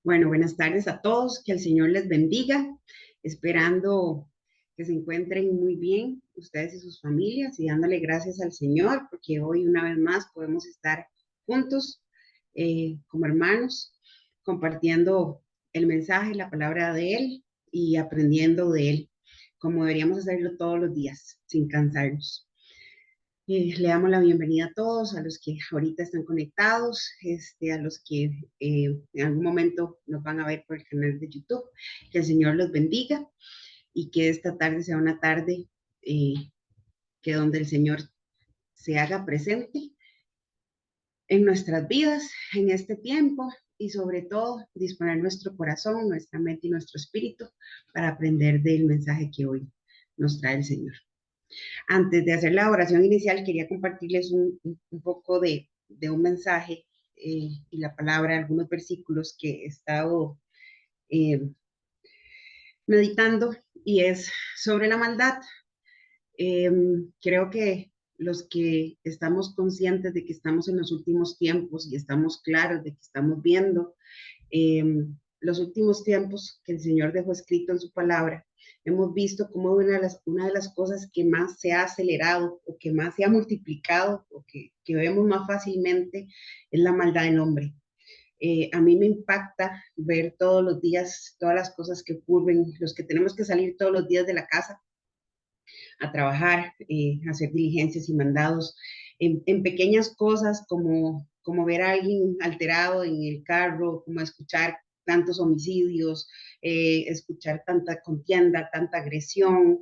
Bueno, buenas tardes a todos, que el Señor les bendiga, esperando que se encuentren muy bien ustedes y sus familias y dándole gracias al Señor porque hoy una vez más podemos estar juntos como hermanos, compartiendo el mensaje, la palabra de Él y aprendiendo de Él, como deberíamos hacerlo todos los días, sin cansarnos. Le damos la bienvenida a todos, a los que ahorita están conectados, a los que en algún momento nos van a ver por el canal de YouTube. Que el Señor los bendiga y que esta tarde sea una tarde eh, que donde el Señor se haga presente en nuestras vidas, en este tiempo y sobre todo disponer nuestro corazón, nuestra mente y nuestro espíritu para aprender del mensaje que hoy nos trae el Señor. Antes de hacer la oración inicial, quería compartirles un poco de un mensaje y la palabra, algunos versículos que he estado eh, meditando y es sobre la maldad. Eh, Creo que los que estamos conscientes de que estamos en los últimos tiempos y estamos claros de que estamos viendo eh, los últimos tiempos que el Señor dejó escrito en su palabra, hemos visto cómo una de las cosas que más se ha acelerado o que más se ha multiplicado o que vemos más fácilmente es la maldad del hombre. A mí me impacta ver todos los días todas las cosas que ocurren, los que tenemos que salir todos los días de la casa a trabajar, hacer diligencias y mandados en pequeñas cosas como ver a alguien alterado en el carro, como escuchar tantos homicidios, escuchar tanta contienda, tanta agresión,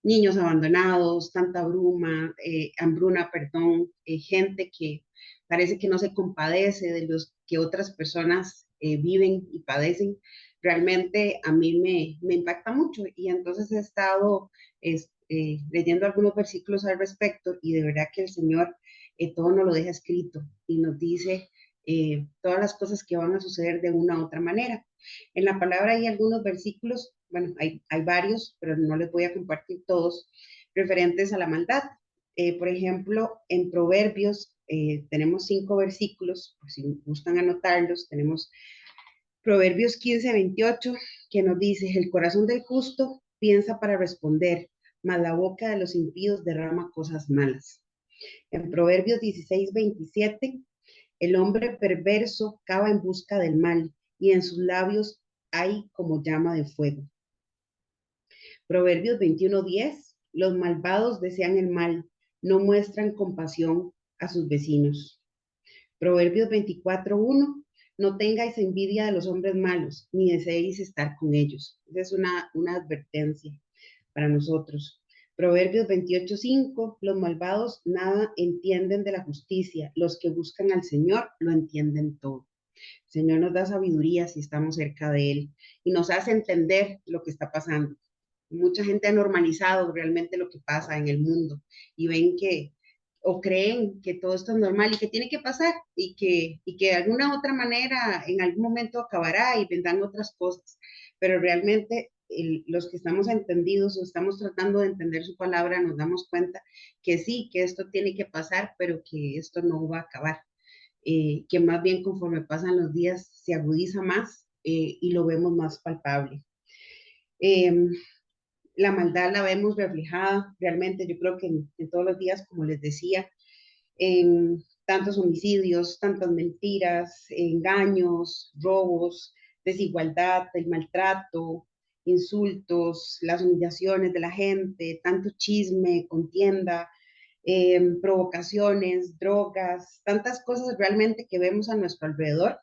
niños abandonados, tanta hambruna, perdón, gente que parece que no se compadece de los que otras personas viven y padecen. Realmente a mí me impacta mucho y entonces he estado leyendo algunos versículos al respecto y de verdad que el Señor todo nos lo deja escrito y nos dice todas las cosas que van a suceder de una u otra manera. En la palabra hay algunos versículos, bueno, hay varios, pero no les voy a compartir todos, referentes a la maldad. Por ejemplo, en Proverbios tenemos 5 versículos, por si gustan anotarlos, tenemos Proverbios 15:28, que nos dice, el corazón del justo piensa para responder, mas la boca de los impíos derrama cosas malas. En Proverbios 16:27, el hombre perverso cava en busca del mal, y en sus labios hay como llama de fuego. Proverbios 21:10, los malvados desean el mal, no muestran compasión a sus vecinos. Proverbios 24:1, no tengáis envidia de los hombres malos, ni deseéis estar con ellos. Esa es una advertencia para nosotros. Proverbios 28:5, los malvados nada entienden de la justicia, los que buscan al Señor lo entienden todo. El Señor nos da sabiduría si estamos cerca de Él y nos hace entender lo que está pasando. Mucha gente ha normalizado realmente lo que pasa en el mundo y ven que o creen que todo esto es normal y que tiene que pasar y que de alguna otra manera en algún momento acabará y vendrán otras cosas. Pero realmente los que estamos entendidos o estamos tratando de entender su palabra nos damos cuenta que sí, que esto tiene que pasar, pero que esto no va a acabar. Que más bien conforme pasan los días se agudiza más y lo vemos más palpable. Eh, la maldad la vemos reflejada realmente, yo creo que en todos los días, como les decía, en tantos homicidios, tantas mentiras, engaños, robos, desigualdad, el maltrato, insultos, las humillaciones de la gente, tanto chisme, contienda, provocaciones, drogas, tantas cosas realmente que vemos a nuestro alrededor,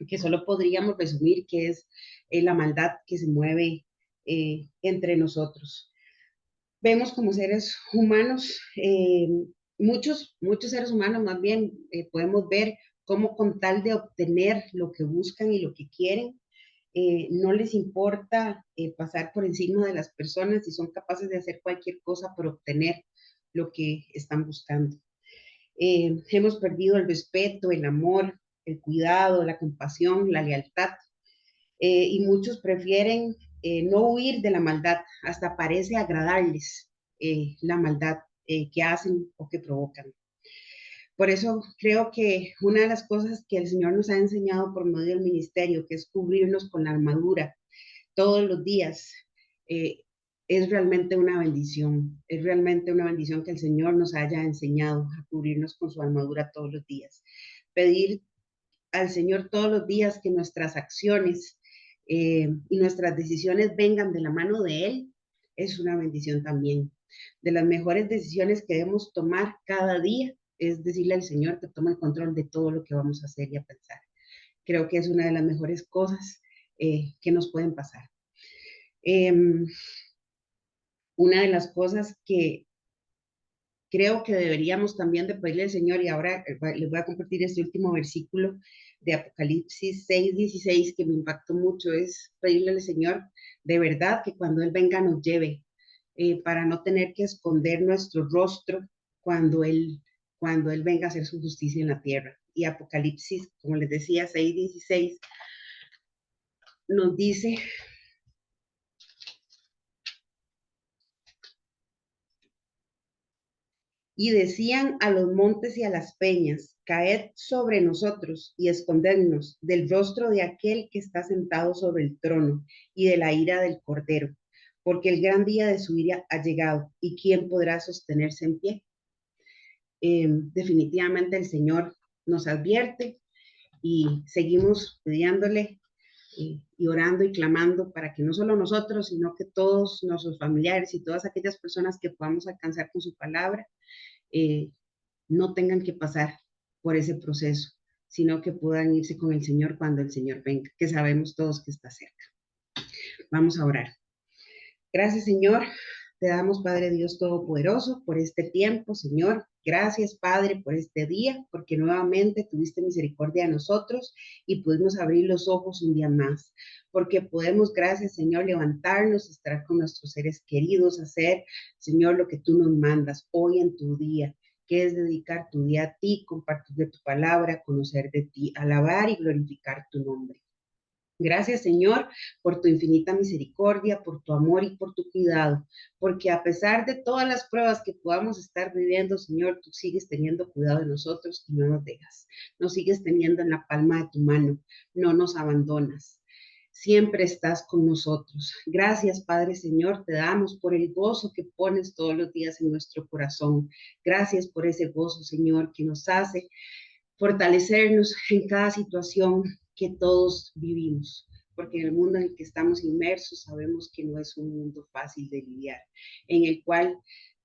que solo podríamos resumir que es la maldad que se mueve entre nosotros. Vemos como seres humanos muchos seres humanos más bien podemos ver cómo con tal de obtener lo que buscan y lo que quieren, no les importa pasar por encima de las personas y son capaces de hacer cualquier cosa por obtener lo que están buscando. Hemos perdido el respeto, el amor, el cuidado, la compasión, la lealtad, y muchos prefieren no huir de la maldad, hasta parece agradarles la maldad que hacen o que provocan. Por eso creo que una de las cosas que el Señor nos ha enseñado por medio del ministerio, que es cubrirnos con la armadura todos los días, eh, es realmente una bendición. Es realmente una bendición que el Señor nos haya enseñado a cubrirnos con su armadura todos los días. Pedir al Señor todos los días que nuestras acciones y nuestras decisiones vengan de la mano de Él es una bendición también. De las mejores decisiones que debemos tomar cada día es decirle al Señor que tome el control de todo lo que vamos a hacer y a pensar. Creo que es una de las mejores cosas que nos pueden pasar. Una de las cosas que creo que deberíamos también de pedirle al Señor, y ahora les voy a compartir este último versículo de Apocalipsis 6:16 que me impactó mucho, es pedirle al Señor de verdad que cuando Él venga nos lleve, para no tener que esconder nuestro rostro cuando cuando Él venga a hacer su justicia en la tierra. Y Apocalipsis, como les decía, 6:16 nos dice: y decían a los montes y a las peñas: caed sobre nosotros y escondednos del rostro de aquel que está sentado sobre el trono y de la ira del Cordero, porque el gran día de su ira ha llegado, y quién podrá sostenerse en pie. Definitivamente el Señor nos advierte y seguimos pidiéndole y orando y clamando para que no solo nosotros, sino que todos nuestros familiares y todas aquellas personas que podamos alcanzar con su palabra, eh, no tengan que pasar por ese proceso, sino que puedan irse con el Señor cuando el Señor venga, que sabemos todos que está cerca. Vamos a orar. Gracias, Señor. Te damos, Padre Dios Todopoderoso, por este tiempo, Señor. Gracias, Padre, por este día, porque nuevamente tuviste misericordia de nosotros y pudimos abrir los ojos un día más. Porque podemos, gracias, Señor, levantarnos, estar con nuestros seres queridos, hacer, Señor, lo que tú nos mandas hoy en tu día, que es dedicar tu día a ti, compartir de tu palabra, conocer de ti, alabar y glorificar tu nombre. Gracias, Señor, por tu infinita misericordia, por tu amor y por tu cuidado, porque a pesar de todas las pruebas que podamos estar viviendo, Señor, tú sigues teniendo cuidado de nosotros y no nos dejas. Nos sigues teniendo en la palma de tu mano, no nos abandonas. Siempre estás con nosotros. Gracias, Padre Señor, te damos por el gozo que pones todos los días en nuestro corazón. Gracias por ese gozo, Señor, que nos hace fortalecernos en cada situación que todos vivimos, porque en el mundo en el que estamos inmersos sabemos que no es un mundo fácil de lidiar, en el cual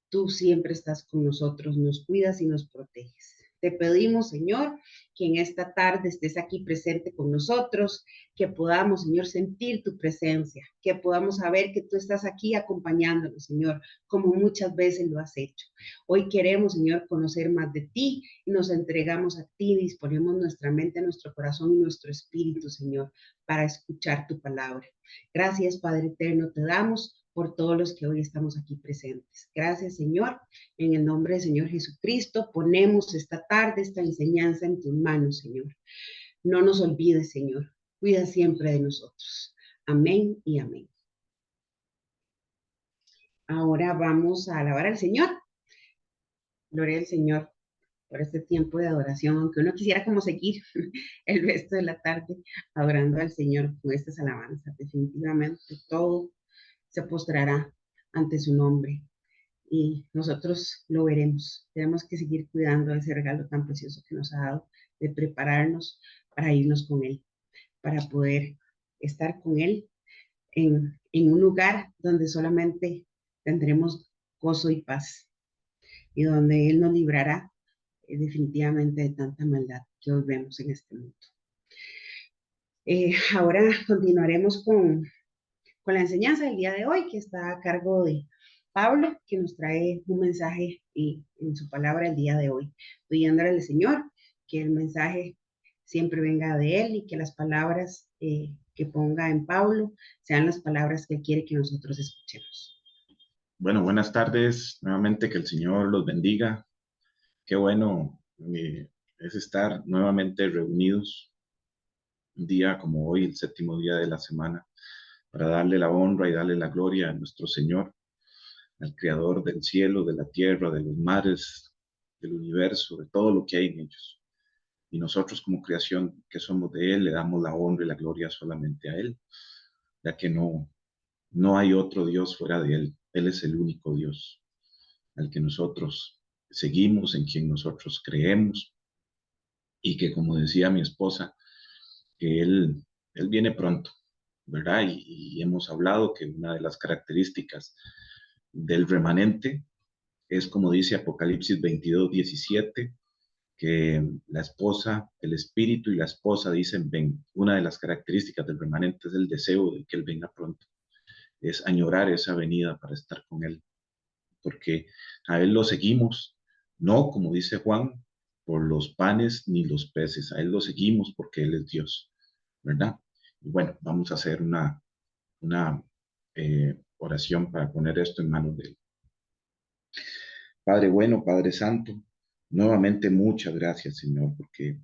tú siempre estás con nosotros, nos cuidas y nos proteges. Te pedimos, Señor, que en esta tarde estés aquí presente con nosotros, que podamos, Señor, sentir tu presencia, que podamos saber que tú estás aquí acompañándonos, Señor, como muchas veces lo has hecho. Hoy queremos, Señor, conocer más de ti y nos entregamos a ti, disponemos nuestra mente, nuestro corazón y nuestro espíritu, Señor, para escuchar tu palabra. Gracias, Padre eterno, te damos por todos los que hoy estamos aquí presentes. Gracias, Señor. En el nombre del Señor Jesucristo, ponemos esta tarde esta enseñanza en tus manos, Señor. No nos olvides, Señor. Cuida siempre de nosotros. Amén y amén. Ahora vamos a alabar al Señor. Gloria al Señor por este tiempo de adoración, aunque uno quisiera como seguir el resto de la tarde adorando al Señor con estas alabanzas. Definitivamente todo se postrará ante su nombre y nosotros lo veremos. Tenemos que seguir cuidando de ese regalo tan precioso que nos ha dado, de prepararnos para irnos con Él, para poder estar con Él en un lugar donde solamente tendremos gozo y paz y donde Él nos librará definitivamente de tanta maldad que hoy vemos en este mundo. Ahora continuaremos con la enseñanza del día de hoy, que está a cargo de Pablo, que nos trae un mensaje en su palabra el día de hoy, pidiéndole al Señor que el mensaje siempre venga de Él y que las palabras que ponga en Pablo sean las palabras que Él quiere que nosotros escuchemos. Bueno, buenas tardes. Nuevamente que el Señor los bendiga. Qué bueno es estar nuevamente reunidos un día como hoy, el séptimo día de la semana, para darle la honra y darle la gloria a nuestro Señor, al Creador del cielo, de la tierra, de los mares, del universo, de todo lo que hay en ellos. Y nosotros como creación que somos de Él, le damos la honra y la gloria solamente a Él, ya que no hay otro Dios fuera de Él. Él es el único Dios al que nosotros seguimos, en quien nosotros creemos, y que, como decía mi esposa, que Él viene pronto, ¿verdad? Y hemos hablado que una de las características del remanente es, como dice Apocalipsis 22:17, que la esposa, el espíritu y la esposa dicen, ven. Una de las características del remanente es el deseo de que Él venga pronto, es añorar esa venida para estar con Él, porque a Él lo seguimos, no como dice Juan, por los panes ni los peces, a Él lo seguimos porque Él es Dios, ¿verdad? Y bueno, vamos a hacer una oración para poner esto en manos de Él. Padre bueno, Padre Santo, nuevamente muchas gracias, Señor, porque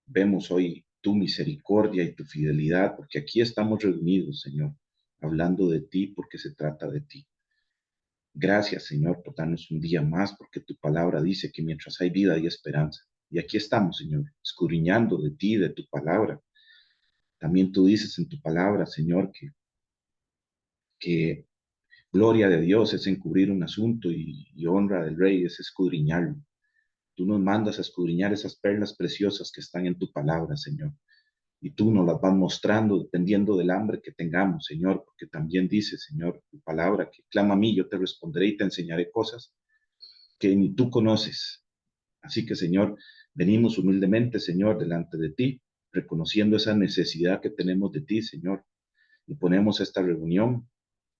vemos hoy tu misericordia y tu fidelidad, porque aquí estamos reunidos, Señor, hablando de ti porque se trata de ti. Gracias, Señor, por darnos un día más, porque tu palabra dice que mientras hay vida hay esperanza. Y aquí estamos, Señor, escudriñando de ti, de tu palabra. También tú dices en tu palabra, Señor, que gloria de Dios es encubrir un asunto y honra del Rey es escudriñarlo. Tú nos mandas a escudriñar esas perlas preciosas que están en tu palabra, Señor. Y tú nos las vas mostrando dependiendo del hambre que tengamos, Señor, porque también dice, Señor, tu palabra, que clama a mí, yo te responderé y te enseñaré cosas que ni tú conoces. Así que, Señor, venimos humildemente, Señor, delante de ti, reconociendo esa necesidad que tenemos de ti, Señor, y ponemos esta reunión,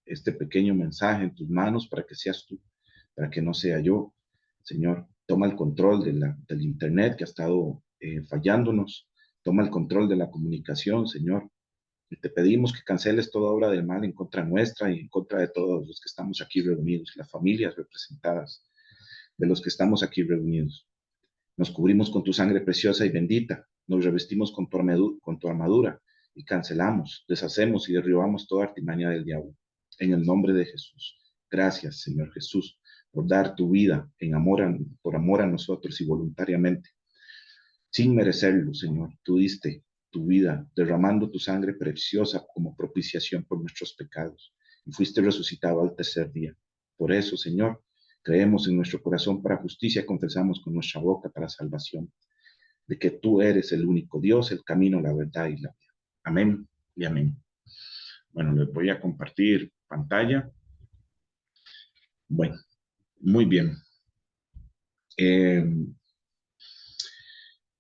este pequeño mensaje en tus manos para que seas tú, para que no sea yo. Señor, toma el control del Internet que ha estado fallándonos, toma el control de la comunicación, Señor, y te pedimos que canceles toda obra del mal en contra nuestra y en contra de todos los que estamos aquí reunidos, las familias representadas de los que estamos aquí reunidos. Nos cubrimos con tu sangre preciosa y bendita, nos revestimos con tu armadura y cancelamos, deshacemos y derribamos toda artimaña del diablo. En el nombre de Jesús. Gracias, Señor Jesús, por dar tu vida por amor a nosotros y voluntariamente, sin merecerlo, Señor. Tú diste tu vida derramando tu sangre preciosa como propiciación por nuestros pecados y fuiste resucitado al tercer día. Por eso, Señor, creemos en nuestro corazón para justicia, confesamos con nuestra boca para salvación, de que tú eres el único Dios, el camino, la verdad y la vida. Amén y amén. Bueno, les voy a compartir pantalla. Bueno, muy bien. Eh,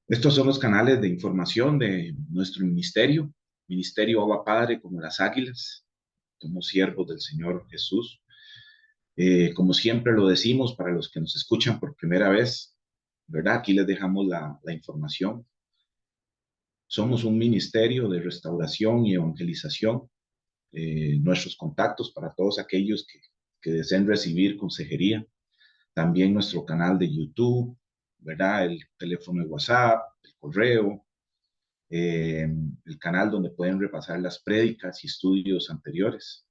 Estos son los canales de información de nuestro ministerio, Ministerio Abba Padre como las águilas, somos siervos del Señor Jesús. Como siempre lo decimos para los que nos escuchan por primera vez, ¿verdad? Aquí les dejamos la información. Somos un ministerio de restauración y evangelización. Nuestros contactos para todos aquellos que deseen recibir consejería. También nuestro canal de YouTube, ¿verdad? El teléfono de WhatsApp, el correo, el canal donde pueden repasar las prédicas y estudios anteriores.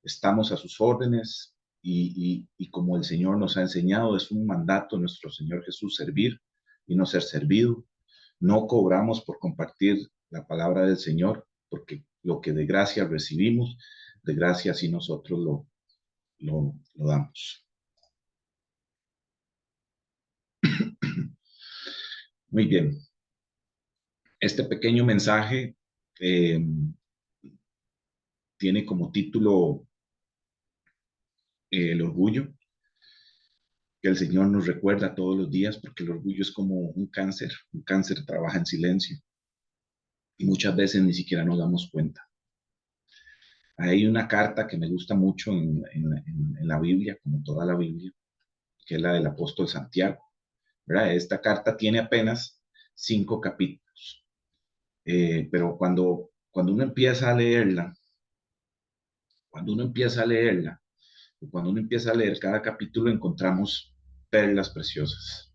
Estamos a sus órdenes y como el Señor nos ha enseñado, es un mandato de nuestro Señor Jesús servir y no ser servido. No cobramos por compartir la palabra del Señor, porque lo que de gracia recibimos, de gracia sí nosotros lo damos. Muy bien. Este pequeño mensaje eh, tiene como título el orgullo, que el Señor nos recuerda todos los días, porque el orgullo es como un cáncer trabaja en silencio y muchas veces ni siquiera nos damos cuenta. Hay una carta que me gusta mucho en la Biblia, como toda la Biblia, que es la del apóstol Santiago, ¿verdad? Esta carta tiene apenas 5 capítulos, pero cuando uno empieza a leerla, cuando uno empieza a leerla, o cuando uno empieza a leer cada capítulo, encontramos perlas preciosas.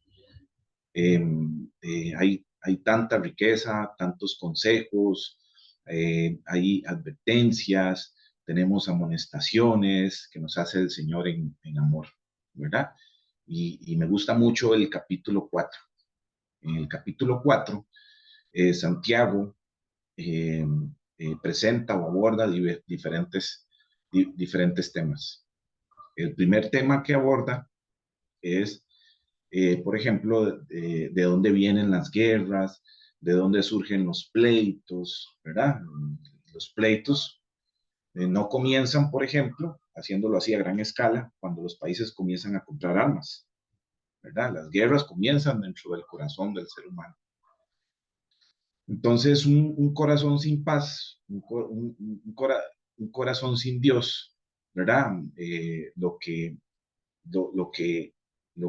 Eh, hay tanta riqueza, tantos consejos, hay advertencias, tenemos amonestaciones que nos hace el Señor en amor, ¿verdad? Y me gusta mucho el capítulo 4. En el capítulo 4, Santiago eh, presenta o aborda diferentes temas. El primer tema que aborda es, por ejemplo, de dónde vienen las guerras, de dónde surgen los pleitos, ¿verdad? Los pleitos no comienzan, por ejemplo, haciéndolo así a gran escala, cuando los países comienzan a comprar armas, ¿verdad? Las guerras comienzan dentro del corazón del ser humano. Entonces, un corazón sin paz, un corazón sin Dios, ¿verdad? Lo que, lo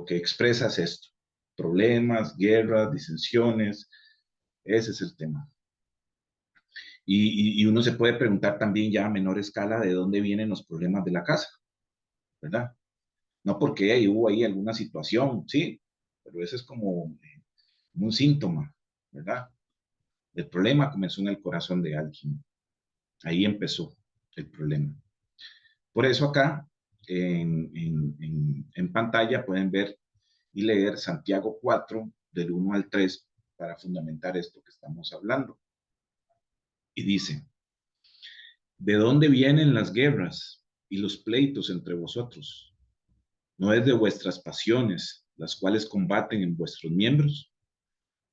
que expresa es esto: problemas, guerras, disensiones. Ese es el tema. Y uno se puede preguntar también ya a menor escala de dónde vienen los problemas de la casa, ¿verdad? No porque hubo ahí alguna situación, sí, pero ese es como un síntoma, ¿verdad? El problema comenzó en el corazón de alguien. Ahí empezó el problema. Por eso acá en pantalla pueden ver y leer Santiago 4 del 1 al 3 para fundamentar esto que estamos hablando. Y dice: ¿de dónde vienen las guerras y los pleitos entre vosotros? ¿No es de vuestras pasiones, las cuales combaten en vuestros miembros?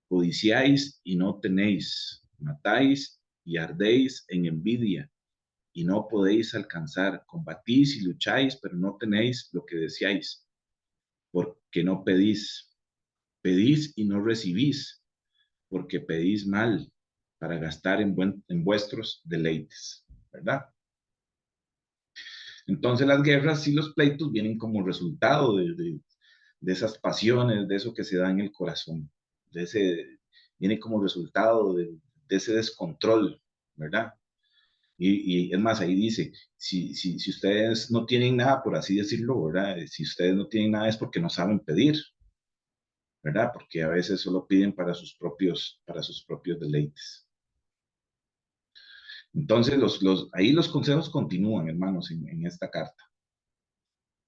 Codiciáis y no tenéis, matáis y ardéis en envidia y no podéis alcanzar, combatís y lucháis, pero no tenéis lo que deseáis, porque no pedís. Pedís y no recibís, porque pedís mal, para gastar en vuestros deleites, ¿verdad? Entonces las guerras y los pleitos vienen como resultado de esas pasiones, de eso que se da en el corazón, viene como resultado de ese descontrol, ¿verdad? Y es más, ahí dice, si ustedes no tienen nada, por así decirlo, ¿verdad? Si ustedes no tienen nada es porque no saben pedir, ¿verdad? Porque a veces solo piden para sus propios deleites. Entonces, ahí los consejos continúan, hermanos, en esta carta.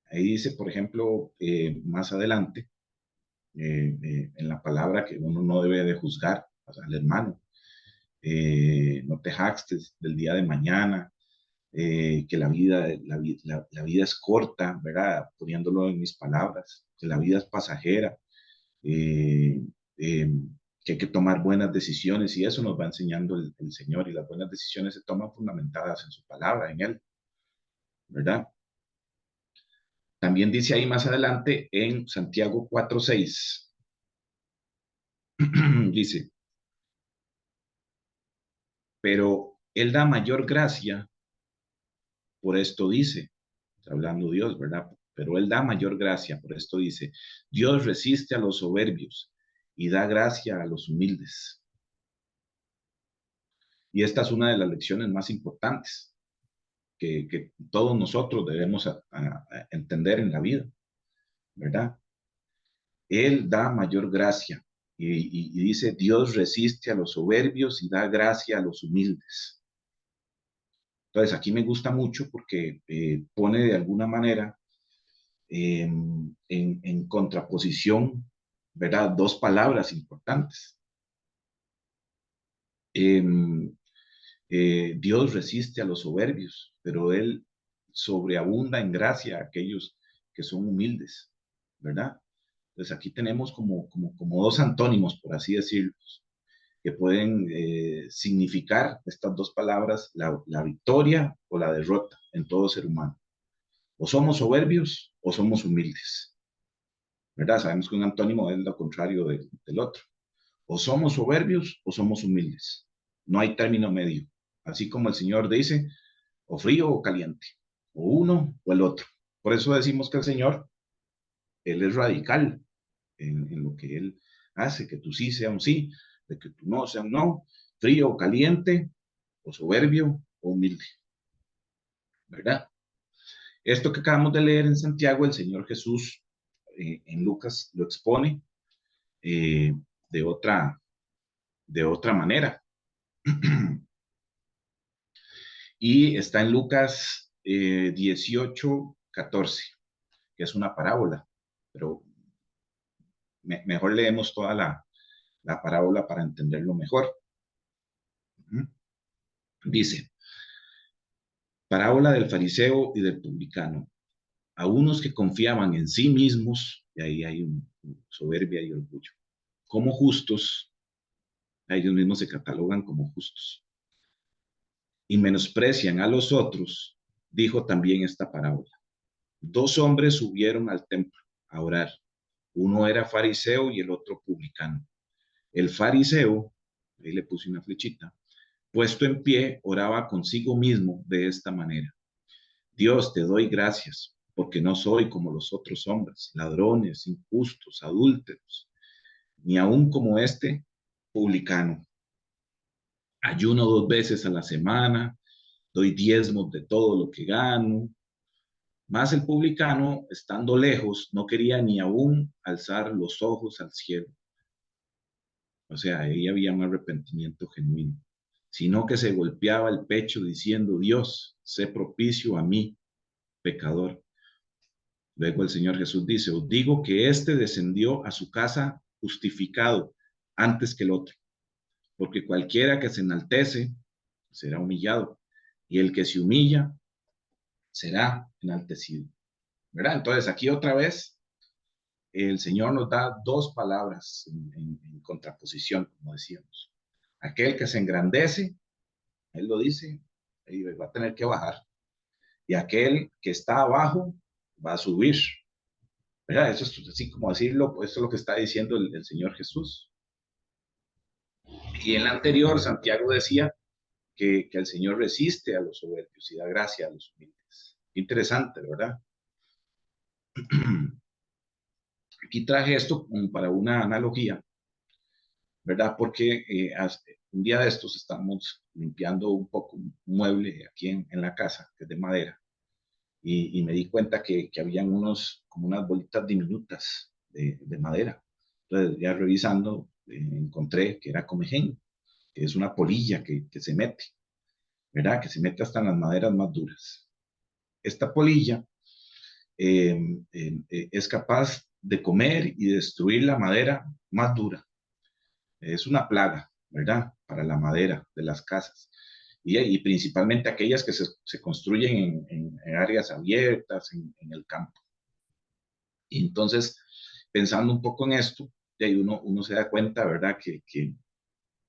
Ahí dice, por ejemplo, más adelante, en la palabra que uno no debe de juzgar al hermano. No te jactes del día de mañana, que la vida es corta, ¿verdad? Poniéndolo en mis palabras, que la vida es pasajera, eh, eh, que hay que tomar buenas decisiones y eso nos va enseñando el Señor, y las buenas decisiones se toman fundamentadas en su palabra, en Él, ¿verdad? También dice ahí más adelante en Santiago 4:6, dice, pero Él da mayor gracia, por esto dice, está hablando Dios, ¿verdad? Pero Él da mayor gracia, por esto dice, Dios resiste a los soberbios y da gracia a los humildes. Y esta es una de las lecciones más importantes que todos nosotros debemos a entender en la vida, ¿verdad? Él da mayor gracia y dice, Dios resiste a los soberbios y da gracia a los humildes. Entonces, aquí me gusta mucho porque pone de alguna manera en contraposición, ¿verdad? Dos palabras importantes. Eh, Dios resiste a los soberbios, pero Él sobreabunda en gracia a aquellos que son humildes, ¿verdad? Entonces aquí tenemos como dos antónimos, por así decirlo, que pueden significar estas dos palabras, la victoria o la derrota en todo ser humano. O somos soberbios o somos humildes, ¿verdad? Sabemos que un antónimo es lo contrario del otro. O somos soberbios o somos humildes. No hay término medio. Así como el Señor dice, o frío o caliente, o uno o el otro. Por eso decimos que el Señor, Él es radical en lo que Él hace, que tu sí sea un sí, de que tu no sea un no, frío o caliente, o soberbio o humilde, ¿verdad? Esto que acabamos de leer en Santiago, el Señor Jesús en Lucas lo expone eh, de, de otra manera. Y está en Lucas 18:14, que es una parábola, pero mejor leemos toda la parábola para entenderlo mejor. Dice, parábola del fariseo y del publicano. A unos que confiaban en sí mismos, y ahí hay soberbia y orgullo, como justos, a ellos mismos se catalogan como justos, y menosprecian a los otros, dijo también esta parábola. Dos hombres subieron al templo a orar. Uno era fariseo y el otro publicano. El fariseo, ahí le puse una flechita, puesto en pie, oraba consigo mismo de esta manera. Dios, te doy gracias, porque no soy como los otros hombres, ladrones, injustos, adúlteros, ni aun como este publicano. Ayuno 2 veces a la semana, doy diezmos de todo lo que gano. Mas el publicano, estando lejos, no quería ni aún alzar los ojos al cielo. O sea, ahí había un arrepentimiento genuino, sino que se golpeaba el pecho diciendo, Dios, sé propicio a mí, pecador. Luego el Señor Jesús dice, os digo que éste descendió a su casa justificado antes que el otro, porque cualquiera que se enaltece será humillado, y el que se humilla será enaltecido. ¿Verdad? Entonces aquí otra vez el Señor nos da dos palabras en contraposición, como decíamos. Aquel que se engrandece, Él lo dice, y va a tener que bajar. Y aquel que está abajo va a subir. ¿Verdad? Eso es así como decirlo, pues eso es lo que está diciendo el Señor Jesús. Y en la anterior, Santiago decía que el Señor resiste a los soberbios y da gracia a los humildes. Interesante, ¿verdad? Aquí traje esto como para una analogía, ¿verdad? Porque un día de estos estamos limpiando un poco un mueble aquí en la casa, que es de madera, y me di cuenta que habían como unas bolitas diminutas de madera. Entonces, ya revisando, encontré que era comején, que es una polilla que se mete, ¿verdad? Que se mete hasta en las maderas más duras. Esta polilla eh, es capaz de comer y destruir la madera más dura. Es una plaga, ¿verdad? Para la madera de las casas. Y principalmente aquellas que se construyen en áreas abiertas, en el campo. Y entonces, pensando un poco en esto, y ahí uno se da cuenta, ¿verdad? Que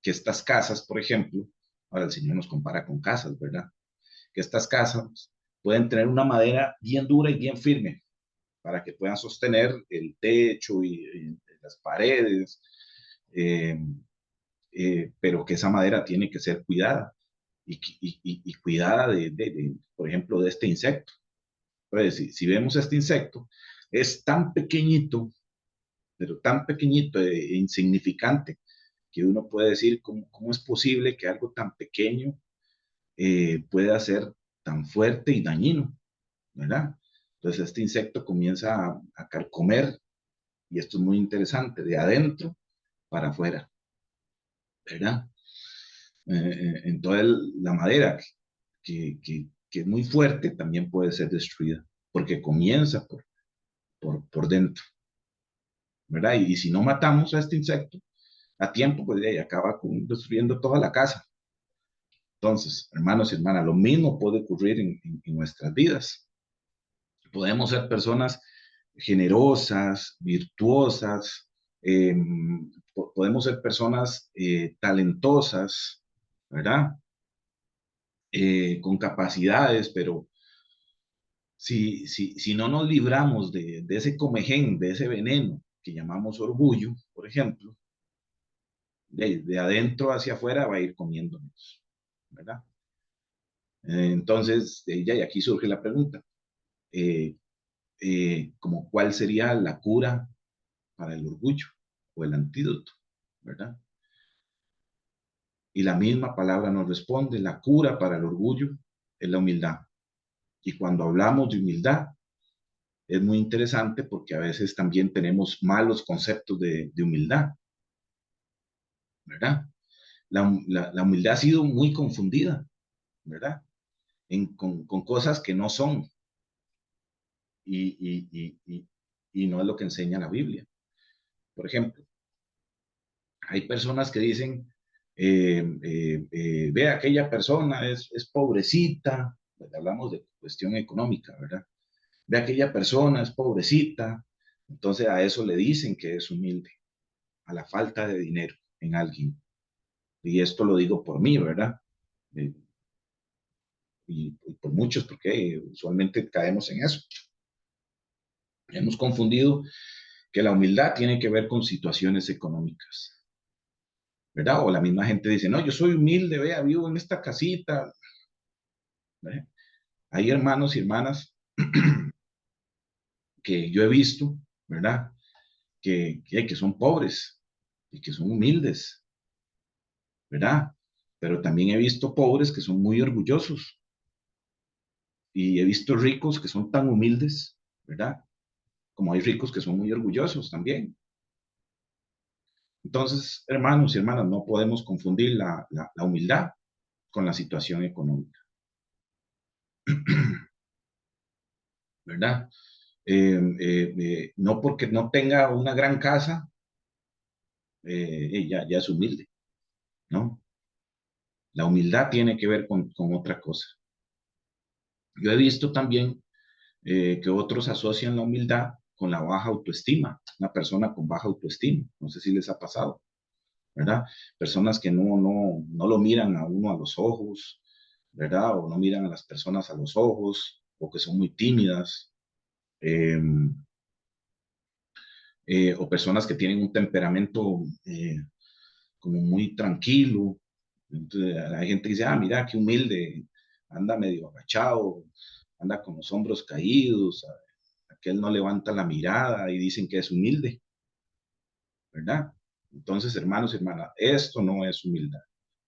estas casas, por ejemplo, ahora el Señor nos compara con casas, ¿verdad? Que estas casas pueden tener una madera bien dura y bien firme para que puedan sostener el techo y las paredes, eh, pero que esa madera tiene que ser cuidada y cuidada por ejemplo, de este insecto. Entonces, si vemos este insecto, es tan pequeñito, pero tan pequeñito e insignificante, que uno puede decir, ¿cómo es posible que algo tan pequeño pueda ser tan fuerte y dañino? ¿Verdad? Entonces este insecto comienza a carcomer, y esto es muy interesante, de adentro para afuera, ¿verdad? Entonces la madera que es muy fuerte también puede ser destruida, porque comienza por dentro, ¿verdad? Y si no matamos a este insecto a tiempo, pues ya acaba destruyendo toda la casa. Entonces, hermanos y hermanas, lo mismo puede ocurrir en nuestras vidas. Podemos ser personas generosas, virtuosas, eh, podemos ser personas talentosas, ¿verdad? Con capacidades, pero si no nos libramos de ese comején, de ese veneno que llamamos orgullo, por ejemplo, de adentro hacia afuera va a ir comiéndonos, ¿verdad? Entonces, ya, y aquí surge la pregunta, eh, como cuál sería la cura para el orgullo o el antídoto, ¿verdad? Y la misma palabra nos responde, la cura para el orgullo es la humildad. Y cuando hablamos de humildad, es muy interesante porque a veces también tenemos malos conceptos de humildad, ¿verdad? La humildad ha sido muy confundida, ¿verdad? Con cosas que no son y no es lo que enseña la Biblia. Por ejemplo, hay personas que dicen, ve, aquella persona es pobrecita, pues hablamos de cuestión económica, ¿verdad? Ve, aquella persona es pobrecita, entonces a eso le dicen que es humilde, a la falta de dinero en alguien. Y esto lo digo por mí, ¿verdad? Eh, y por muchos, porque usualmente caemos en eso. Hemos confundido que la humildad tiene que ver con situaciones económicas, ¿verdad? O la misma gente dice, no, yo soy humilde, vea, vivo en esta casita. ¿Ve? Hay hermanos y hermanas que yo he visto, ¿verdad? Que son pobres y que son humildes, ¿verdad? Pero también he visto pobres que son muy orgullosos y he visto ricos que son tan humildes, ¿verdad? Como hay ricos que son muy orgullosos también. Entonces, hermanos y hermanas, no podemos confundir la humildad con la situación económica, ¿verdad? No porque no tenga una gran casa, ya es humilde, ¿no? La humildad tiene que ver con otra cosa. Yo he visto también que otros asocian la humildad con la baja autoestima, una persona con baja autoestima, no sé si les ha pasado, ¿verdad? Personas que no lo miran a uno a los ojos, ¿verdad? O no miran a las personas a los ojos, o que son muy tímidas, eh, o personas que tienen un temperamento como muy tranquilo. Entonces, hay gente que dice, ah, mira, qué humilde, anda medio agachado, anda con los hombros caídos, aquel no levanta la mirada y dicen que es humilde, ¿verdad? Entonces, hermanos y hermanas, esto no es humildad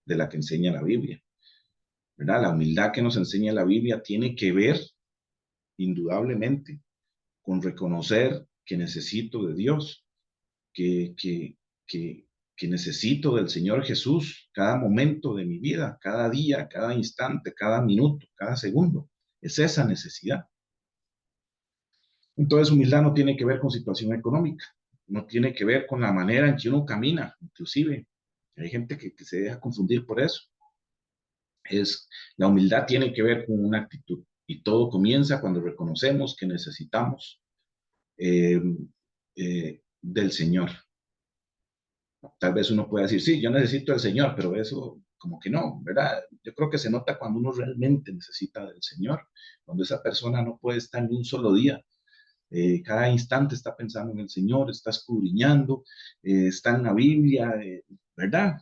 de la que enseña la Biblia, ¿verdad? La humildad que nos enseña la Biblia tiene que ver, indudablemente, con reconocer que necesito de Dios, que, que, que, que necesito del Señor Jesús cada momento de mi vida, cada día, cada instante, cada minuto, cada segundo. Es esa necesidad. Entonces, humildad no tiene que ver con situación económica, no tiene que ver con la manera en que uno camina, inclusive. Hay gente que se deja confundir por eso. La humildad tiene que ver con una actitud y todo comienza cuando reconocemos que necesitamos eh, del Señor. Tal vez uno pueda decir, sí, yo necesito del Señor, pero eso como que no, ¿verdad? Yo creo que se nota cuando uno realmente necesita del Señor, cuando esa persona no puede estar ni un solo día. Cada instante está pensando en el Señor, está escudriñando, está en la Biblia, ¿verdad?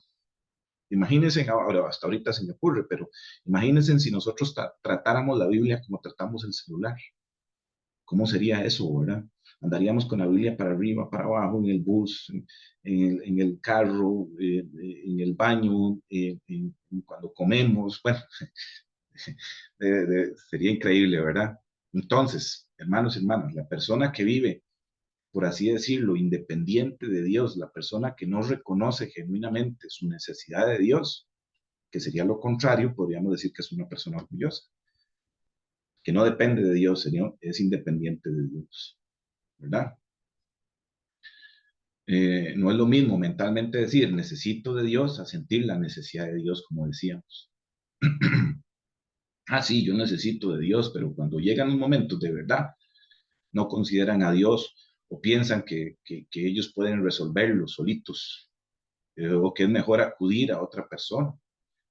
Imagínense, ahora hasta ahorita se me ocurre, pero imagínense si nosotros tratáramos la Biblia como tratamos el celular. ¿Cómo sería eso, verdad? Andaríamos con la Biblia para arriba, para abajo, en el bus, en el carro, en el baño, cuando comemos. Bueno, sería increíble, ¿verdad? Entonces, hermanos y hermanas, la persona que vive, por así decirlo, independiente de Dios, la persona que no reconoce genuinamente su necesidad de Dios, que sería lo contrario, podríamos decir que es una persona orgullosa, que no depende de Dios, Señor, es independiente de Dios, ¿verdad? No es lo mismo mentalmente decir necesito de Dios a sentir la necesidad de Dios, como decíamos. Ah, sí, yo necesito de Dios, pero cuando llegan los momentos de verdad, no consideran a Dios o piensan que ellos pueden resolverlo solitos, o que es mejor acudir a otra persona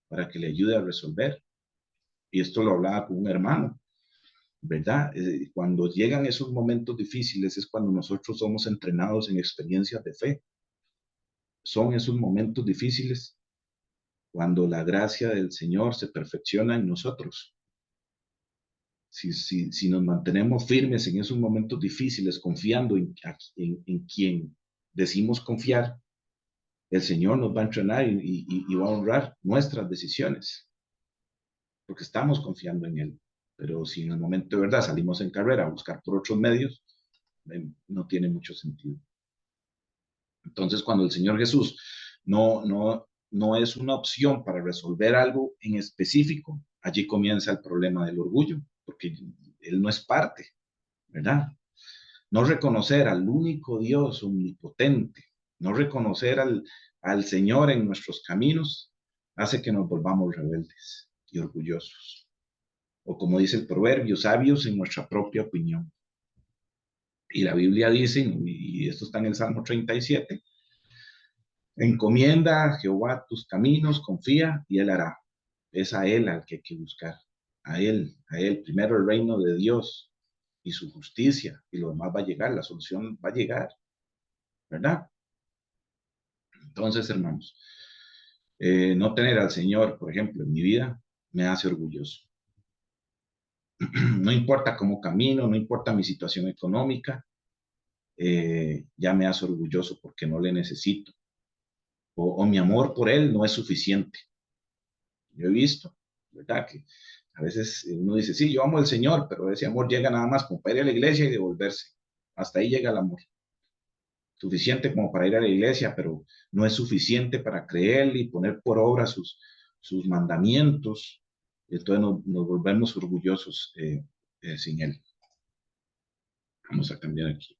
para que le ayude a resolver. Y esto lo hablaba con un hermano, ¿verdad? Cuando llegan esos momentos difíciles es cuando nosotros somos entrenados en experiencias de fe. Son esos momentos difíciles cuando la gracia del Señor se perfecciona en nosotros. Si nos mantenemos firmes en esos momentos difíciles, confiando en quien decimos confiar, el Señor nos va a entrenar y va a honrar nuestras decisiones, porque estamos confiando en Él. Pero si en el momento de verdad salimos en carrera a buscar por otros medios, no tiene mucho sentido. Entonces, cuando el Señor Jesús no es una opción para resolver algo en específico, allí comienza el problema del orgullo, porque Él no es parte, ¿verdad? No reconocer al único Dios omnipotente, no reconocer al Señor en nuestros caminos, hace que nos volvamos rebeldes y orgullosos. O como dice el proverbio, sabios en nuestra propia opinión. Y la Biblia dice, y esto está en el Salmo 37, encomienda a Jehová tus caminos, confía y Él hará. Es a Él al que hay que buscar. A Él. Primero el reino de Dios y su justicia, y lo demás va a llegar, la solución va a llegar, ¿verdad? Entonces, hermanos, no tener al Señor, por ejemplo, en mi vida, me hace orgulloso. No importa cómo camino, no importa mi situación económica, ya me hace orgulloso porque no le necesito. O mi amor por Él no es suficiente. Yo he visto, ¿verdad? Que a veces uno dice, sí, yo amo al Señor, pero ese amor llega nada más como para ir a la iglesia y devolverse. Hasta ahí llega el amor. Suficiente como para ir a la iglesia, pero no es suficiente para creer y poner por obra sus mandamientos. Entonces nos volvemos orgullosos sin Él. Vamos a cambiar aquí.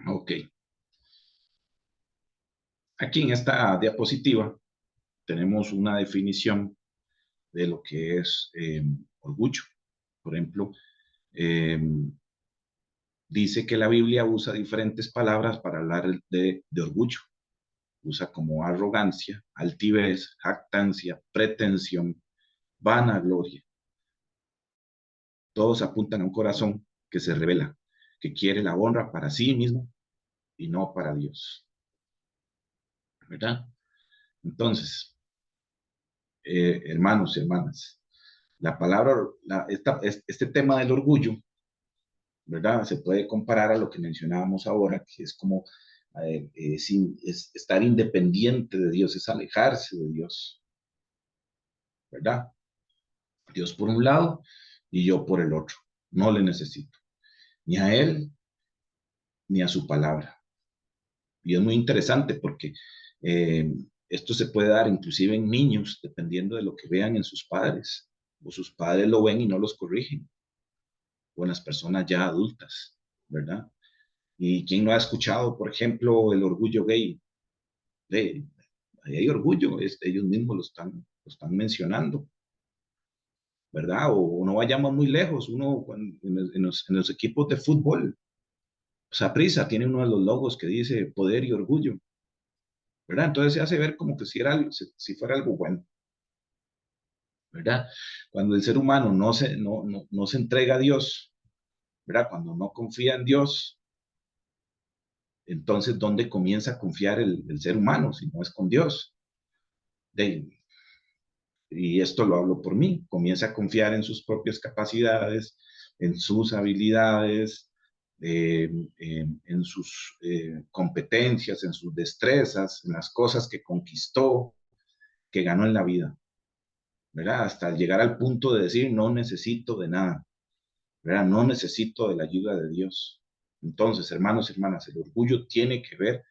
Ok. Aquí en esta diapositiva tenemos una definición de lo que es orgullo. Por ejemplo, eh, dice que la Biblia usa diferentes palabras para hablar de orgullo. Usa como arrogancia, altivez, jactancia, pretensión, vanagloria. Todos apuntan a un corazón que se revela, que quiere la honra para sí mismo y no para Dios. ¿Verdad? Entonces, hermanos y hermanas, la palabra, este tema del orgullo, ¿verdad? Se puede comparar a lo que mencionábamos ahora, que es como es estar independiente de Dios, es alejarse de Dios, ¿verdad? Dios por un lado y yo por el otro. No le necesito, ni a Él, ni a su palabra. Y es muy interesante porque eh, esto se puede dar inclusive en niños, dependiendo de lo que vean en sus padres, o sus padres lo ven y no los corrigen, o en las personas ya adultas, ¿verdad? ¿Y quién no ha escuchado, por ejemplo, el orgullo gay? De, ahí hay orgullo, ellos mismos lo están mencionando, ¿verdad? O no vayamos muy lejos, uno en los equipos de fútbol, Saprissa tiene uno de los logos que dice poder y orgullo, ¿verdad? Entonces se hace ver como que si fuera algo bueno, ¿verdad? Cuando el ser humano no se entrega a Dios, ¿verdad? Cuando no confía en Dios, entonces, ¿dónde comienza a confiar el ser humano si no es con Dios? De, y esto lo hablo por mí, comienza a confiar en sus propias capacidades, en sus habilidades, en sus competencias, en sus destrezas, en las cosas que conquistó, que ganó en la vida, ¿verdad? Hasta llegar al punto de decir, no necesito de nada, ¿verdad? No necesito de la ayuda de Dios. Entonces, hermanos y hermanas, el orgullo tiene que ver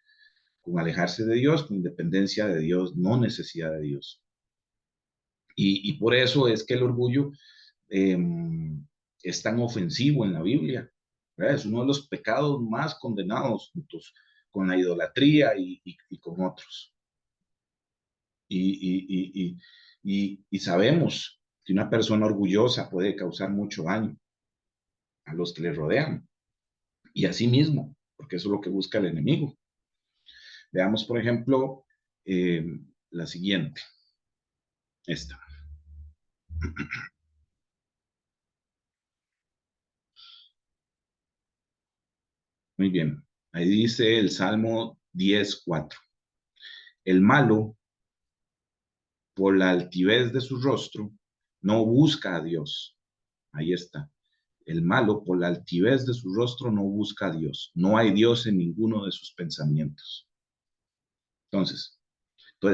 con alejarse de Dios, con independencia de Dios, no necesidad de Dios. Y por eso es que el orgullo eh, es tan ofensivo en la Biblia, ¿verdad? Es uno de los pecados más condenados juntos con la idolatría y con otros. Y sabemos que una persona orgullosa puede causar mucho daño a los que le rodean y a sí mismo, porque eso es lo que busca el enemigo. Veamos, por ejemplo, eh, la siguiente, esta. Muy bien, ahí dice el Salmo 10:4. El malo, por la altivez de su rostro, no busca a Dios. Ahí está. El malo, por la altivez de su rostro, no busca a Dios. No hay Dios en ninguno de sus pensamientos. Entonces,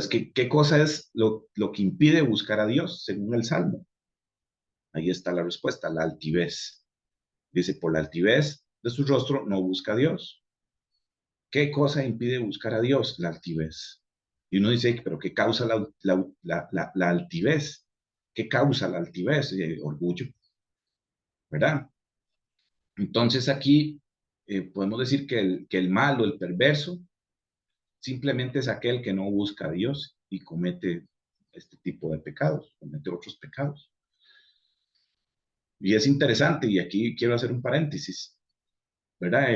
¿qué cosa es lo que impide buscar a Dios según el Salmo? Ahí está la respuesta, la altivez. Dice, por la altivez de su rostro no busca a Dios. ¿Qué cosa impide buscar a Dios? La altivez. Y uno dice, pero ¿qué causa la altivez? ¿Qué causa la altivez? Orgullo, ¿verdad? Entonces aquí podemos decir que el malo, el perverso, simplemente es aquel que no busca a Dios y comete este tipo de pecados, comete otros pecados. Y es interesante, y aquí quiero hacer un paréntesis, ¿verdad?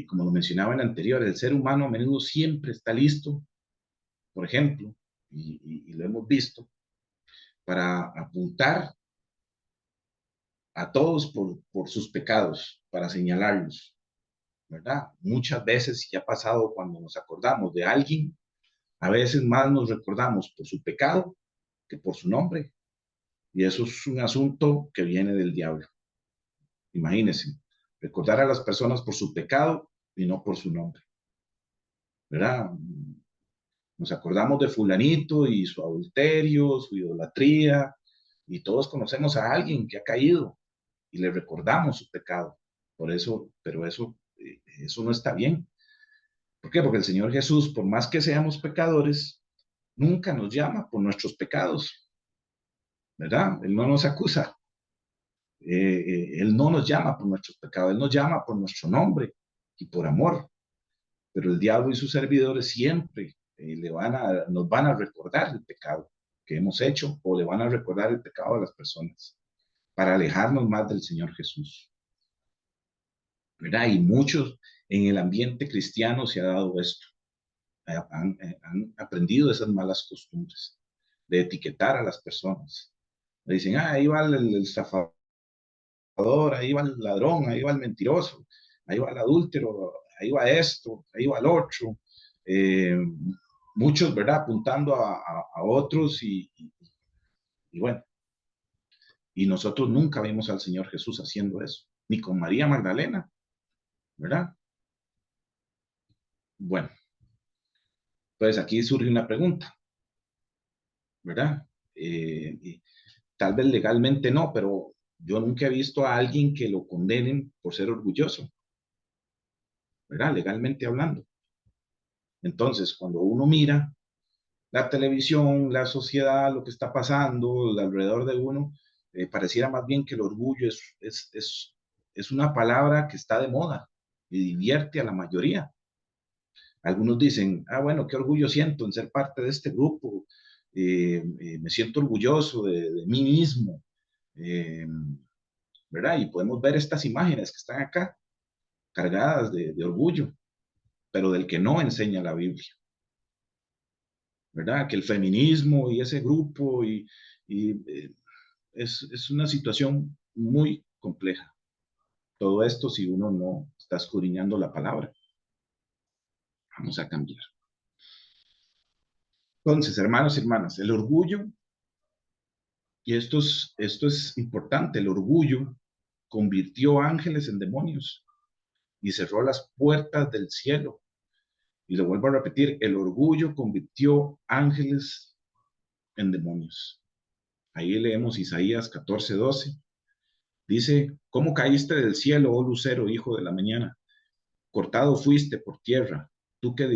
Como lo mencionaba en el anterior, el ser humano a menudo siempre está listo, por ejemplo, y lo hemos visto, para apuntar a todos por sus pecados, para señalarlos, ¿verdad? Muchas veces, y ha pasado cuando nos acordamos de alguien, a veces más nos recordamos por su pecado que por su nombre, y eso es un asunto que viene del diablo. Imagínense, recordar a las personas por su pecado y no por su nombre, ¿verdad? Nos acordamos de fulanito y su adulterio, su idolatría, y todos conocemos a alguien que ha caído y le recordamos su pecado. Por eso, pero eso no está bien. ¿Por qué? Porque el Señor Jesús, por más que seamos pecadores, nunca nos llama por nuestros pecados, ¿verdad? Él no nos acusa. Él no nos llama por nuestros pecados, Él nos llama por nuestro nombre y por amor. Pero el diablo y sus servidores siempre nos van a recordar el pecado que hemos hecho o le van a recordar el pecado a las personas para alejarnos más del Señor Jesús. ¿Verdad? Y muchos en el ambiente cristiano se ha dado esto. Han aprendido esas malas costumbres de etiquetar a las personas. Le dicen, ahí va el estafador, ahí va el ladrón, ahí va el mentiroso, ahí va el adúltero, ahí va esto, ahí va el otro. Eh, muchos, ¿verdad? Apuntando a otros y bueno, y nosotros nunca vimos al Señor Jesús haciendo eso, ni con María Magdalena, ¿verdad? Bueno, pues aquí surge una pregunta, ¿verdad? Tal vez legalmente no, pero yo nunca he visto a alguien que lo condenen por ser orgulloso, ¿verdad? Legalmente hablando. Entonces, cuando uno mira la televisión, la sociedad, lo que está pasando alrededor de uno, pareciera más bien que el orgullo es una palabra que está de moda y divierte a la mayoría. Algunos dicen, bueno, qué orgullo siento en ser parte de este grupo, me siento orgulloso de mí mismo, eh, ¿verdad? Y podemos ver estas imágenes que están acá, cargadas de orgullo, pero del que no enseña la Biblia, ¿verdad? Que el feminismo y ese grupo es una situación muy compleja. Todo esto si uno no está escudriñando la palabra. Vamos a cambiar. Entonces, hermanos y hermanas, el orgullo, y esto es importante, el orgullo convirtió ángeles en demonios y cerró las puertas del cielo. Y lo vuelvo a repetir, el orgullo convirtió ángeles en demonios. Ahí leemos Isaías 14:12. Dice, ¿cómo caíste del cielo, oh lucero, hijo de la mañana? Cortado fuiste por tierra, tú que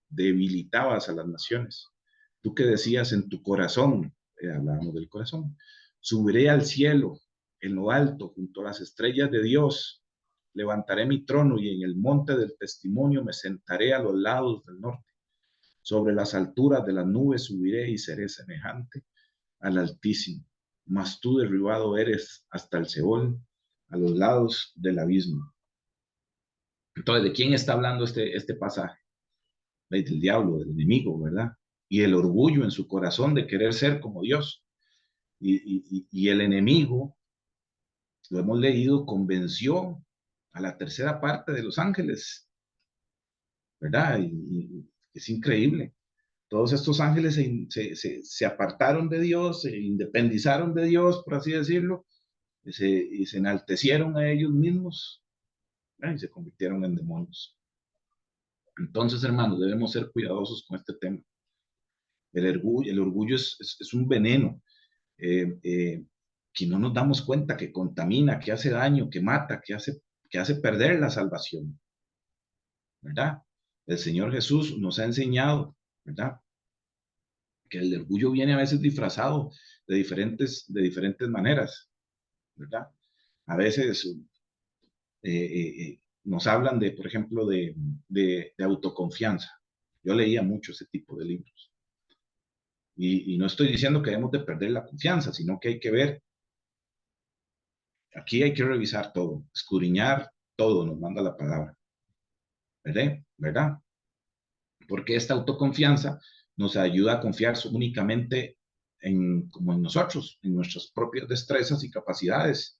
debilitabas a las naciones, tú que decías en tu corazón, hablábamos del corazón, subiré al cielo, en lo alto, junto a las estrellas de Dios, levantaré mi trono y en el monte del testimonio me sentaré a los lados del norte. Sobre las alturas de las nubes subiré y seré semejante al Altísimo. Mas tú derribado eres hasta el Seol, a los lados del abismo. Entonces, ¿de quién está hablando este pasaje? Del diablo, del enemigo, ¿verdad? Y el orgullo en su corazón de querer ser como Dios. Y el enemigo, lo hemos leído, convenció a la tercera parte de los ángeles, ¿verdad? Es increíble. Todos estos ángeles se apartaron de Dios, se independizaron de Dios, por así decirlo, y se enaltecieron a ellos mismos, y se convirtieron en demonios. Entonces, hermanos, debemos ser cuidadosos con este tema. El orgullo es un veneno eh, eh, que no nos damos cuenta, que contamina, que hace daño, que mata, que hace perder la salvación, ¿verdad? El Señor Jesús nos ha enseñado, ¿verdad? Que el orgullo viene a veces disfrazado de diferentes maneras, ¿verdad? A veces nos hablan de, por ejemplo, de autoconfianza. Yo leía mucho ese tipo de libros. Y no estoy diciendo que debemos de perder la confianza, sino que hay que ver, aquí hay que revisar todo, escudriñar todo, nos manda la palabra, ¿verdad? ¿Verdad? Porque esta autoconfianza nos ayuda a confiar únicamente como en nosotros, en nuestras propias destrezas y capacidades.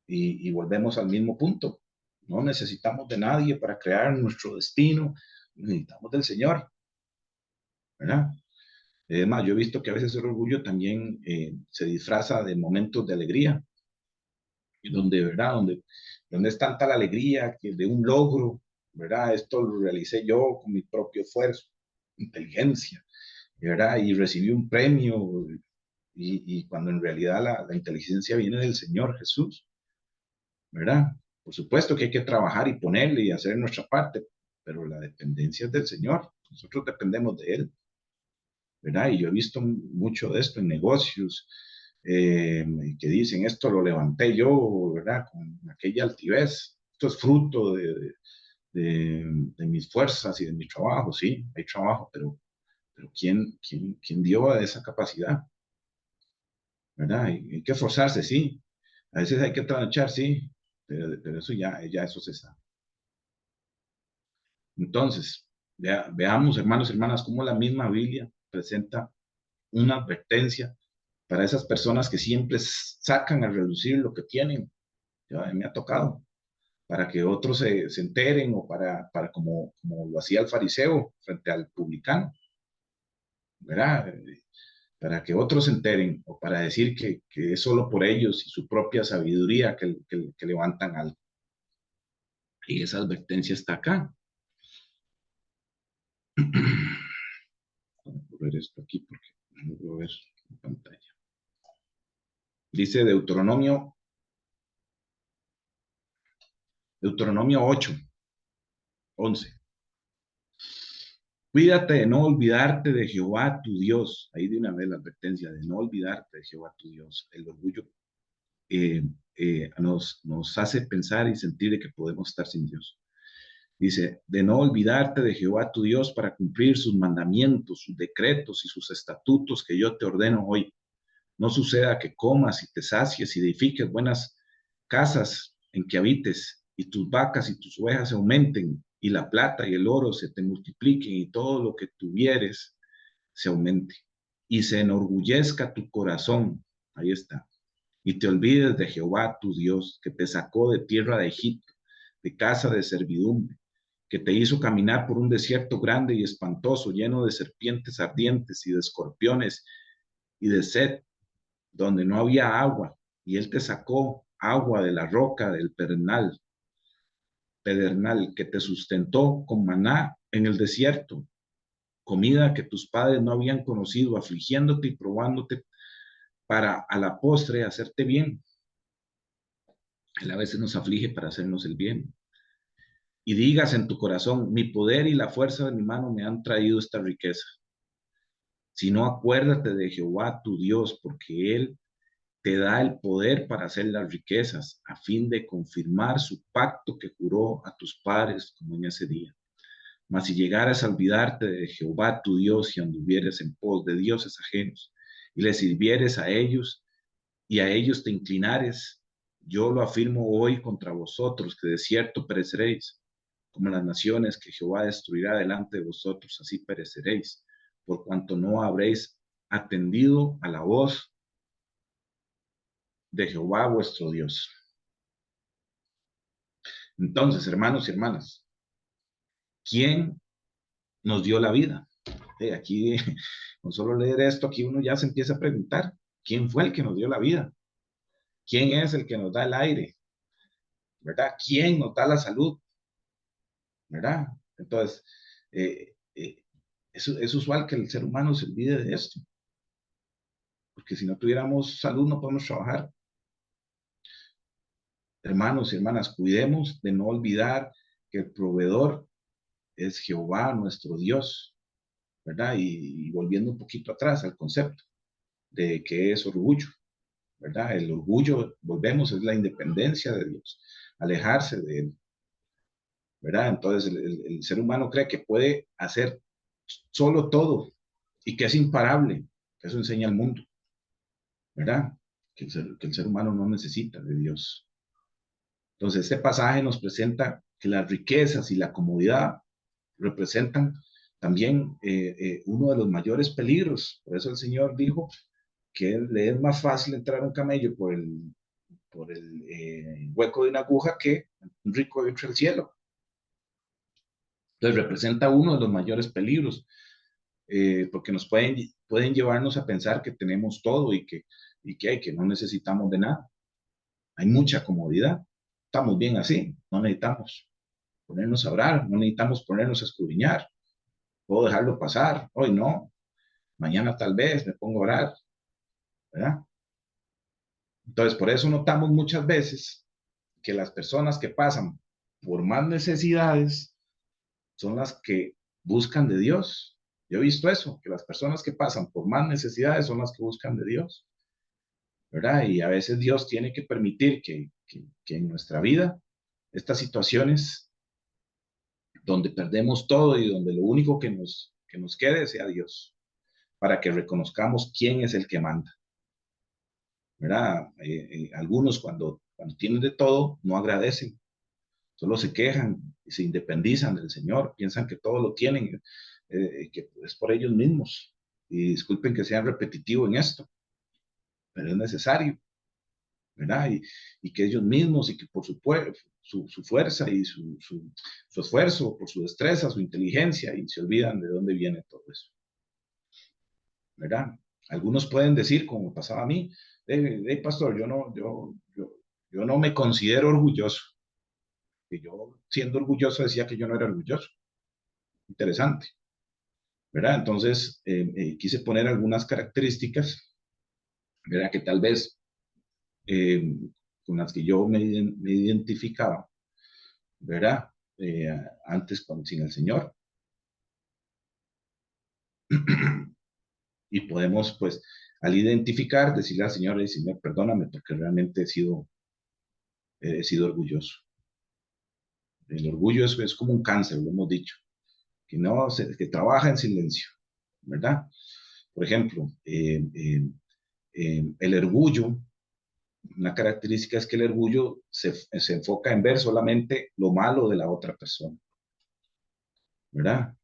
Y volvemos al mismo punto. No necesitamos de nadie para crear nuestro destino, necesitamos del Señor, ¿verdad? Es más, yo he visto que a veces el orgullo también se disfraza de momentos de alegría, donde, ¿verdad? Donde es tanta la alegría que de un logro, ¿verdad? Esto lo realicé yo con mi propio esfuerzo, inteligencia, ¿verdad? Y recibí un premio, y cuando en realidad la inteligencia viene del Señor Jesús, ¿verdad? Por supuesto que hay que trabajar y ponerle y hacer nuestra parte, pero la dependencia es del Señor, nosotros dependemos de Él, ¿verdad? Y yo he visto mucho de esto en negocios, que dicen, esto lo levanté yo, ¿verdad? Con aquella altivez, esto es fruto de mis fuerzas y de mi trabajo, sí, hay trabajo, pero ¿quién dio esa capacidad? ¿Verdad? Hay que esforzarse, sí, a veces hay que trasnochar, sí, pero eso ya eso se sabe. Entonces, veamos, hermanos y hermanas, cómo la misma Biblia presenta una advertencia para esas personas que siempre sacan a relucir lo que tienen. Ya me ha tocado, para que otros se enteren, o para como lo hacía el fariseo frente al publicano, ¿verdad? Para que otros se enteren, o para decir que es solo por ellos y su propia sabiduría que levantan algo. Y esa advertencia está acá. Voy a poner esto aquí porque no puedo ver la pantalla. Dice Deuteronomio 8:11. Cuídate de no olvidarte de Jehová tu Dios. Ahí de una vez la advertencia de no olvidarte de Jehová tu Dios. El orgullo eh, nos hace pensar y sentir de que podemos estar sin Dios. Dice, de no olvidarte de Jehová tu Dios para cumplir sus mandamientos, sus decretos y sus estatutos que yo te ordeno hoy. No suceda que comas y te sacies y edifiques buenas casas en que habites, y tus vacas y tus ovejas se aumenten, y la plata y el oro se te multipliquen, y todo lo que tuvieres se aumente. Y se enorgullezca tu corazón, ahí está, y te olvides de Jehová tu Dios, que te sacó de tierra de Egipto, de casa de servidumbre, que te hizo caminar por un desierto grande y espantoso, lleno de serpientes ardientes y de escorpiones y de sed, donde no había agua, y él te sacó agua de la roca del pedernal, que te sustentó con maná en el desierto, comida que tus padres no habían conocido, afligiéndote y probándote para a la postre hacerte bien. Él a veces nos aflige para hacernos el bien. Y digas en tu corazón, mi poder y la fuerza de mi mano me han traído esta riqueza. Si no, acuérdate de Jehová tu Dios, porque Él te da el poder para hacer las riquezas, a fin de confirmar su pacto que juró a tus padres como en ese día. Mas si llegaras a olvidarte de Jehová tu Dios y anduvieres en pos de dioses ajenos, y les sirvieres a ellos, y a ellos te inclinares, yo lo afirmo hoy contra vosotros, que de cierto pereceréis, como las naciones que Jehová destruirá delante de vosotros, así pereceréis, por cuanto no habréis atendido a la voz de Jehová vuestro Dios. Entonces, hermanos y hermanas, ¿quién nos dio la vida. Aquí, con solo leer esto, aquí uno ya se empieza a preguntar, ¿quién fue el que nos dio la vida? ¿Quién es el que nos da el aire? ¿Verdad? ¿Quién nos da la salud? ¿Verdad? Entonces, es usual que el ser humano se olvide de esto, porque si no tuviéramos salud no podemos trabajar. Hermanos y hermanas, cuidemos de no olvidar que el proveedor es Jehová, nuestro Dios, ¿verdad? Y volviendo un poquito atrás al concepto de qué es orgullo, ¿verdad? El orgullo, volvemos, es la independencia de Dios, alejarse de Él, ¿verdad? Entonces el ser humano cree que puede hacer solo todo y que es imparable, que eso enseña el mundo, ¿verdad? Que el ser humano no necesita de Dios. Entonces este pasaje nos presenta que las riquezas y la comodidad representan también uno de los mayores peligros. Por eso el Señor dijo que le es más fácil entrar a un camello por el hueco de una aguja que un rico entre el cielo. Entonces representa uno de los mayores peligros, porque nos pueden llevarnos a pensar que tenemos todo que no necesitamos de nada. Hay mucha comodidad, estamos bien así, no necesitamos ponernos a orar, no necesitamos ponernos a escudriñar, puedo dejarlo pasar, hoy no, mañana tal vez me pongo a orar, ¿verdad? Entonces, por eso notamos muchas veces que las personas que pasan por más necesidades son las que buscan de Dios. Yo he visto eso, que las personas que pasan por más necesidades son las que buscan de Dios, ¿verdad? Y a veces Dios tiene que permitir que en nuestra vida estas situaciones donde perdemos todo y donde lo único que nos quede sea Dios, para que reconozcamos quién es el que manda, ¿verdad? Algunos cuando tienen de todo no agradecen, solo se quejan y se independizan del Señor, piensan que todo lo tienen, que es por ellos mismos. Y disculpen que sea repetitivo en esto, pero es necesario, ¿verdad? Y que ellos mismos y que por su fuerza y su esfuerzo, por su destreza, su inteligencia, y se olvidan de dónde viene todo eso, ¿verdad? Algunos pueden decir, como pasaba a mí, pastor, yo no me considero orgulloso, que yo siendo orgulloso decía que yo no era orgulloso. Interesante, ¿verdad? Entonces, quise poner algunas características, ¿verdad? Que tal vez eh, con las que yo me identificaba, ¿verdad? Antes sin el Señor. Y podemos, pues, al identificar, decirle al Señor, Señor, perdóname porque realmente he sido orgulloso. El orgullo es como un cáncer, lo hemos dicho, que trabaja en silencio, ¿verdad? Por ejemplo, el orgullo, una característica es que el orgullo se enfoca en ver solamente lo malo de la otra persona, ¿verdad?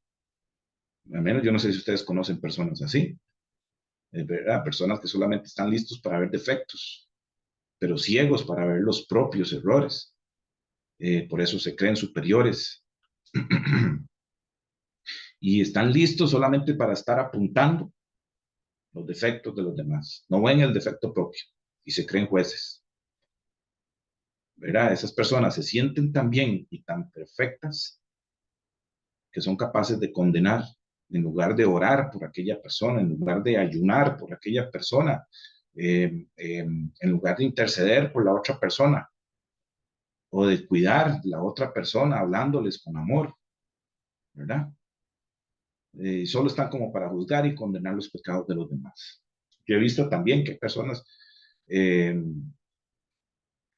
Al menos yo no sé si ustedes conocen personas así, ¿verdad? Personas que solamente están listos para ver defectos, pero ciegos para ver los propios errores. Por eso se creen superiores y están listos solamente para estar apuntando los defectos de los demás. No ven el defecto propio y se creen jueces, ¿verdad? Esas personas se sienten tan bien y tan perfectas que son capaces de condenar en lugar de orar por aquella persona, en lugar de ayunar por aquella persona, en lugar de interceder por la otra persona o de cuidar la otra persona hablándoles con amor, ¿verdad? Solo están como para juzgar y condenar los pecados de los demás. Yo he visto también que hay personas eh,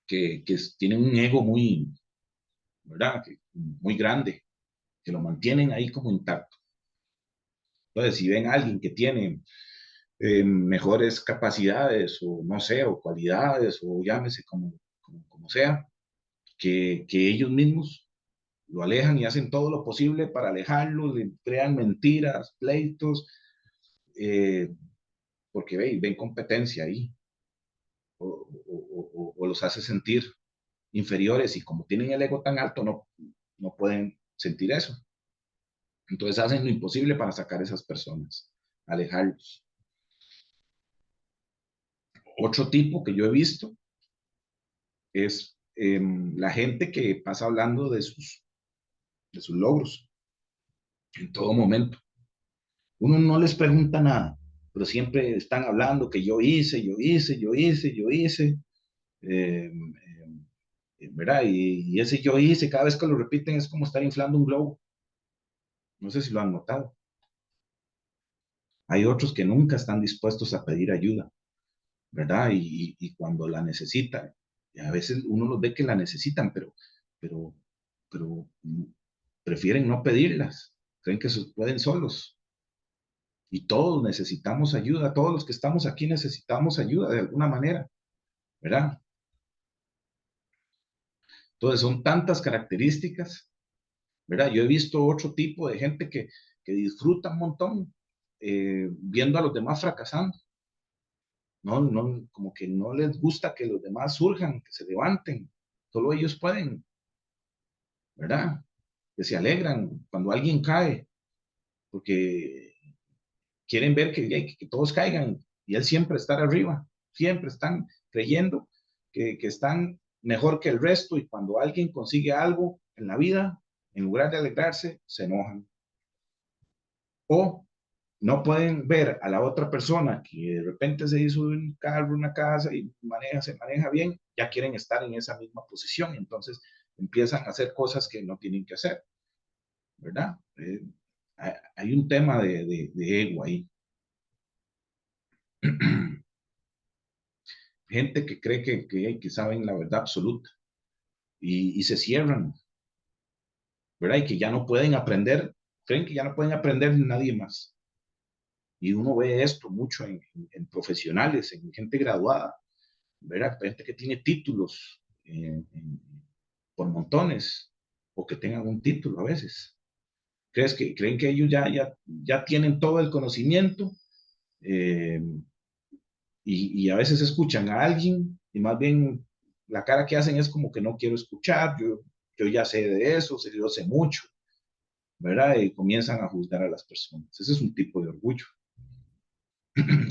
que tienen un ego muy, ¿verdad? Muy grande, que lo mantienen ahí como intacto. Entonces, si ven a alguien que tiene mejores capacidades o no sé, o cualidades, o llámese como sea, que ellos mismos lo alejan y hacen todo lo posible para alejarlo, le crean mentiras, pleitos, eh, porque ven competencia ahí, o los hace sentir inferiores y como tienen el ego tan alto no pueden sentir eso. Entonces hacen lo imposible para sacar a esas personas, alejarlos. Otro tipo que yo he visto es la gente que pasa hablando de sus logros en todo momento. Uno no les pregunta nada, pero siempre están hablando que yo hice, yo hice, yo hice, yo hice, eh, ¿verdad? Y ese yo hice, cada vez que lo repiten es como estar inflando un globo. No sé si lo han notado. Hay otros que nunca están dispuestos a pedir ayuda, ¿verdad? Y cuando la necesitan, y a veces uno los ve que la necesitan, pero, pero prefieren no pedirlas, creen que pueden solos. Y todos necesitamos ayuda, todos los que estamos aquí necesitamos ayuda de alguna manera, ¿verdad? Entonces son tantas características, ¿verdad? Yo he visto otro tipo de gente que disfruta un montón viendo a los demás fracasando. No, no, como que no les gusta que los demás surjan, que se levanten. Solo ellos pueden, ¿verdad? Que se alegran cuando alguien cae, porque quieren ver que todos caigan y él siempre estar arriba. Siempre están creyendo que están mejor que el resto y cuando alguien consigue algo en la vida, en lugar de alegrarse, se enojan. O no pueden ver a la otra persona que de repente se hizo un carro, una casa y se maneja bien, ya quieren estar en esa misma posición, entonces empiezan a hacer cosas que no tienen que hacer, ¿verdad? Hay un tema de ego ahí. Gente que cree que saben la verdad absoluta y se cierran, ¿verdad? Y que ya no pueden aprender, creen que ya no pueden aprender de nadie más. Y uno ve esto mucho en profesionales, en gente graduada, ¿verdad? Gente que tiene títulos por montones o que tengan un título a veces. Creen que ellos ya tienen todo el conocimiento eh, y a veces escuchan a alguien y más bien la cara que hacen es como que no quiero escuchar, yo ya sé de eso, yo sé mucho, ¿verdad? Y comienzan a juzgar a las personas. Ese es un tipo de orgullo.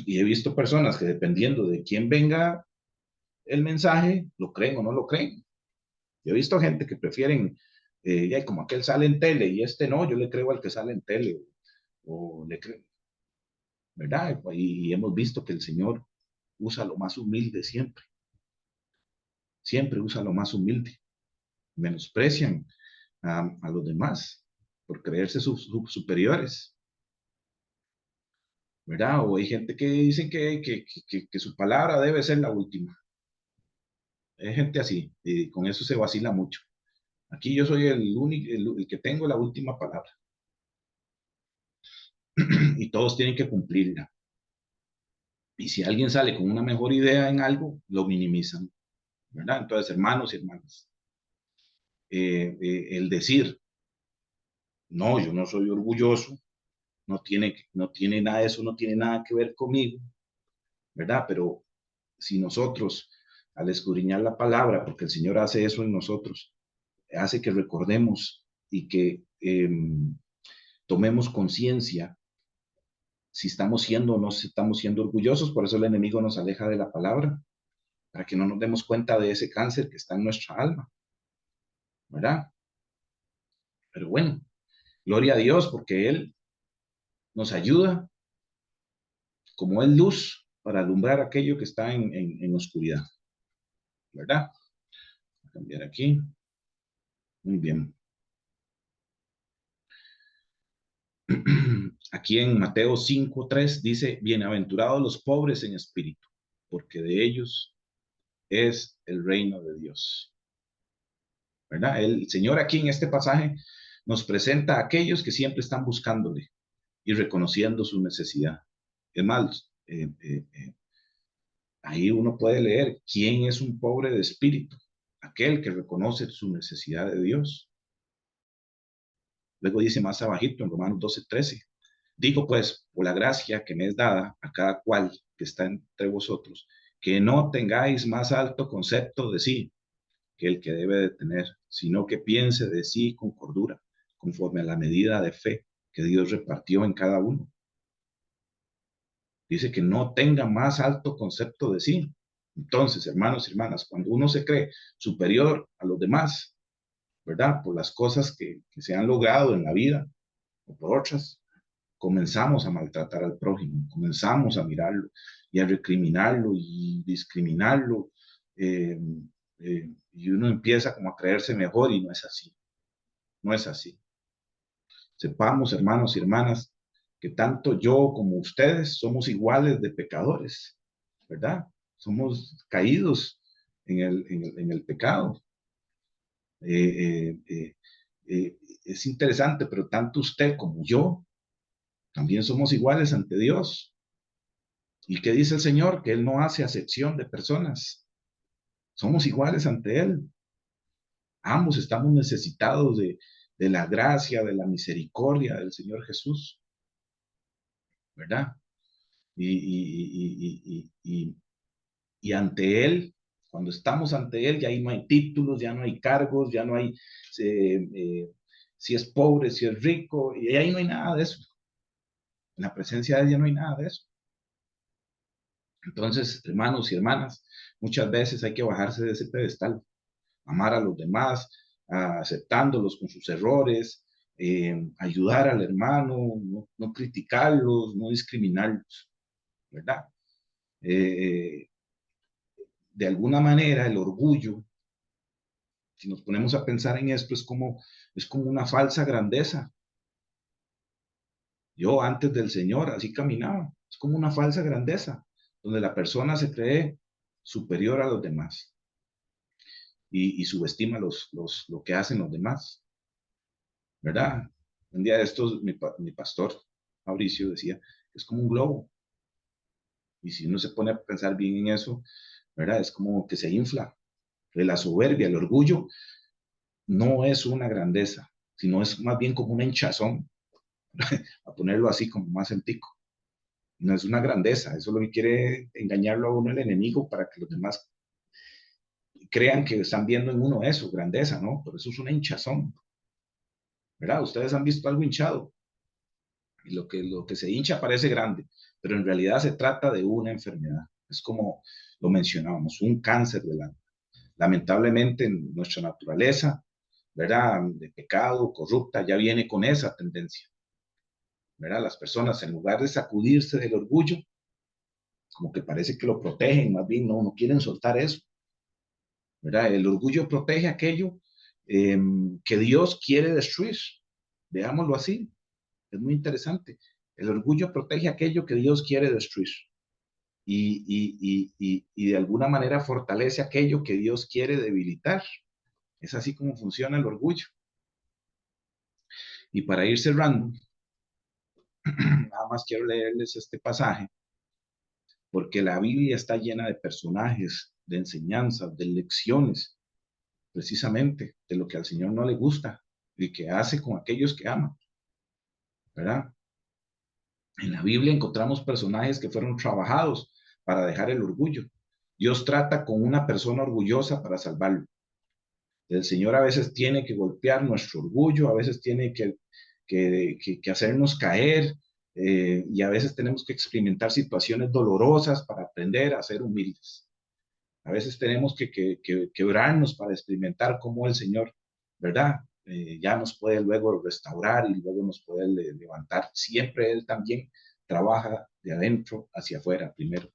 Y he visto personas que dependiendo de quién venga el mensaje, lo creen o no lo creen. Yo he visto gente que prefieren, ya como aquel sale en tele y este no, yo le creo al que sale en tele, o le creo, ¿verdad? Y hemos visto que el Señor usa lo más humilde siempre, siempre usa lo más humilde. Menosprecian a los demás por creerse superiores, ¿verdad? O hay gente que dice que su palabra debe ser la última. Hay gente así, y con eso se vacila mucho. Aquí yo soy el único, el que tengo la última palabra y todos tienen que cumplirla. Y si alguien sale con una mejor idea en algo, lo minimizan, ¿verdad? Entonces, hermanos y hermanas, el decir, no, yo no soy orgulloso, no tiene nada de eso, no tiene nada que ver conmigo, ¿verdad? Pero si nosotros, al escudriñar la palabra, porque el Señor hace eso en nosotros, hace que recordemos y que tomemos conciencia si estamos siendo o no si estamos siendo orgullosos, por eso el enemigo nos aleja de la palabra, para que no nos demos cuenta de ese cáncer que está en nuestra alma, ¿verdad? Pero bueno, gloria a Dios porque Él nos ayuda como es luz para alumbrar aquello que está en oscuridad, ¿verdad? Voy a cambiar aquí. Muy bien. Aquí en Mateo 5:3 dice, bienaventurados los pobres en espíritu, porque de ellos es el reino de Dios. ¿Verdad? El Señor aquí en este pasaje nos presenta a aquellos que siempre están buscándole y reconociendo su necesidad. Es más, ahí uno puede leer quién es un pobre de espíritu, aquel que reconoce su necesidad de Dios. Luego dice más abajito en Romanos 12:13, digo pues, por la gracia que me es dada a cada cual que está entre vosotros, que no tengáis más alto concepto de sí que el que debe de tener, sino que piense de sí con cordura, conforme a la medida de fe que Dios repartió en cada uno. Dice que no tenga más alto concepto de sí. Entonces, hermanos y hermanas, cuando uno se cree superior a los demás, ¿verdad? Por las cosas que se han logrado en la vida o por otras, comenzamos a maltratar al prójimo, comenzamos a mirarlo y a recriminarlo y discriminarlo, y uno empieza como a creerse mejor y no es así, no es así. Sepamos, hermanos y hermanas, que tanto yo como ustedes somos iguales de pecadores, ¿verdad? Somos caídos en el pecado. Es interesante, pero tanto usted como yo también somos iguales ante Dios. ¿Y qué dice el Señor? Que Él no hace acepción de personas. Somos iguales ante Él. Ambos estamos necesitados de la gracia, de la misericordia del Señor Jesús, ¿verdad? Y ante Él, cuando estamos ante Él, ya ahí no hay títulos, ya no hay cargos, ya no hay si es pobre, si es rico, y ahí no hay nada de eso. En la presencia de Él ya no hay nada de eso. Entonces, hermanos y hermanas, muchas veces hay que bajarse de ese pedestal, amar a los demás, aceptándolos con sus errores, ayudar al hermano, no criticarlos, no discriminarlos, ¿verdad? Eh, de alguna manera, el orgullo, si nos ponemos a pensar en esto, es como una falsa grandeza. Yo antes del Señor así caminaba, es como una falsa grandeza, donde la persona se cree superior a los demás y subestima lo que hacen los demás, ¿verdad? Un día de estos, mi pastor Mauricio decía que es como un globo, y si uno se pone a pensar bien en eso, ¿verdad? Es como que se infla. De la soberbia, el orgullo, no es una grandeza, sino es más bien como una hinchazón, a ponerlo así como más en pico. No es una grandeza, eso es lo que quiere engañarlo a uno el enemigo para que los demás crean que están viendo en uno eso, grandeza, ¿no? Pero eso es una hinchazón, ¿verdad? Ustedes han visto algo hinchado y lo que se hincha parece grande, pero en realidad se trata de una enfermedad. Es como lo mencionábamos, un cáncer del alma. Lamentablemente en nuestra naturaleza, ¿verdad? De pecado, corrupta, ya viene con esa tendencia, ¿verdad? Las personas en lugar de sacudirse del orgullo, como que parece que lo protegen, más bien no quieren soltar eso, ¿verdad? El orgullo protege aquello que Dios quiere destruir. Veámoslo así, es muy interesante. El orgullo protege aquello que Dios quiere destruir y de alguna manera fortalece aquello que Dios quiere debilitar. Es así como funciona el orgullo. Y para ir cerrando, nada más quiero leerles este pasaje, porque la Biblia está llena de personajes, de enseñanzas, de lecciones, precisamente de lo que al Señor no le gusta y que hace con aquellos que aman, ¿verdad? En la Biblia encontramos personajes que fueron trabajados para dejar el orgullo. Dios trata con una persona orgullosa para salvarlo. El Señor a veces tiene que golpear nuestro orgullo, a veces tiene que hacernos caer, y a veces tenemos que experimentar situaciones dolorosas para aprender a ser humildes. A veces tenemos que quebrarnos para experimentar cómo el Señor, ¿verdad? Ya nos puede luego restaurar y luego nos puede levantar. Siempre Él también trabaja de adentro hacia afuera primero,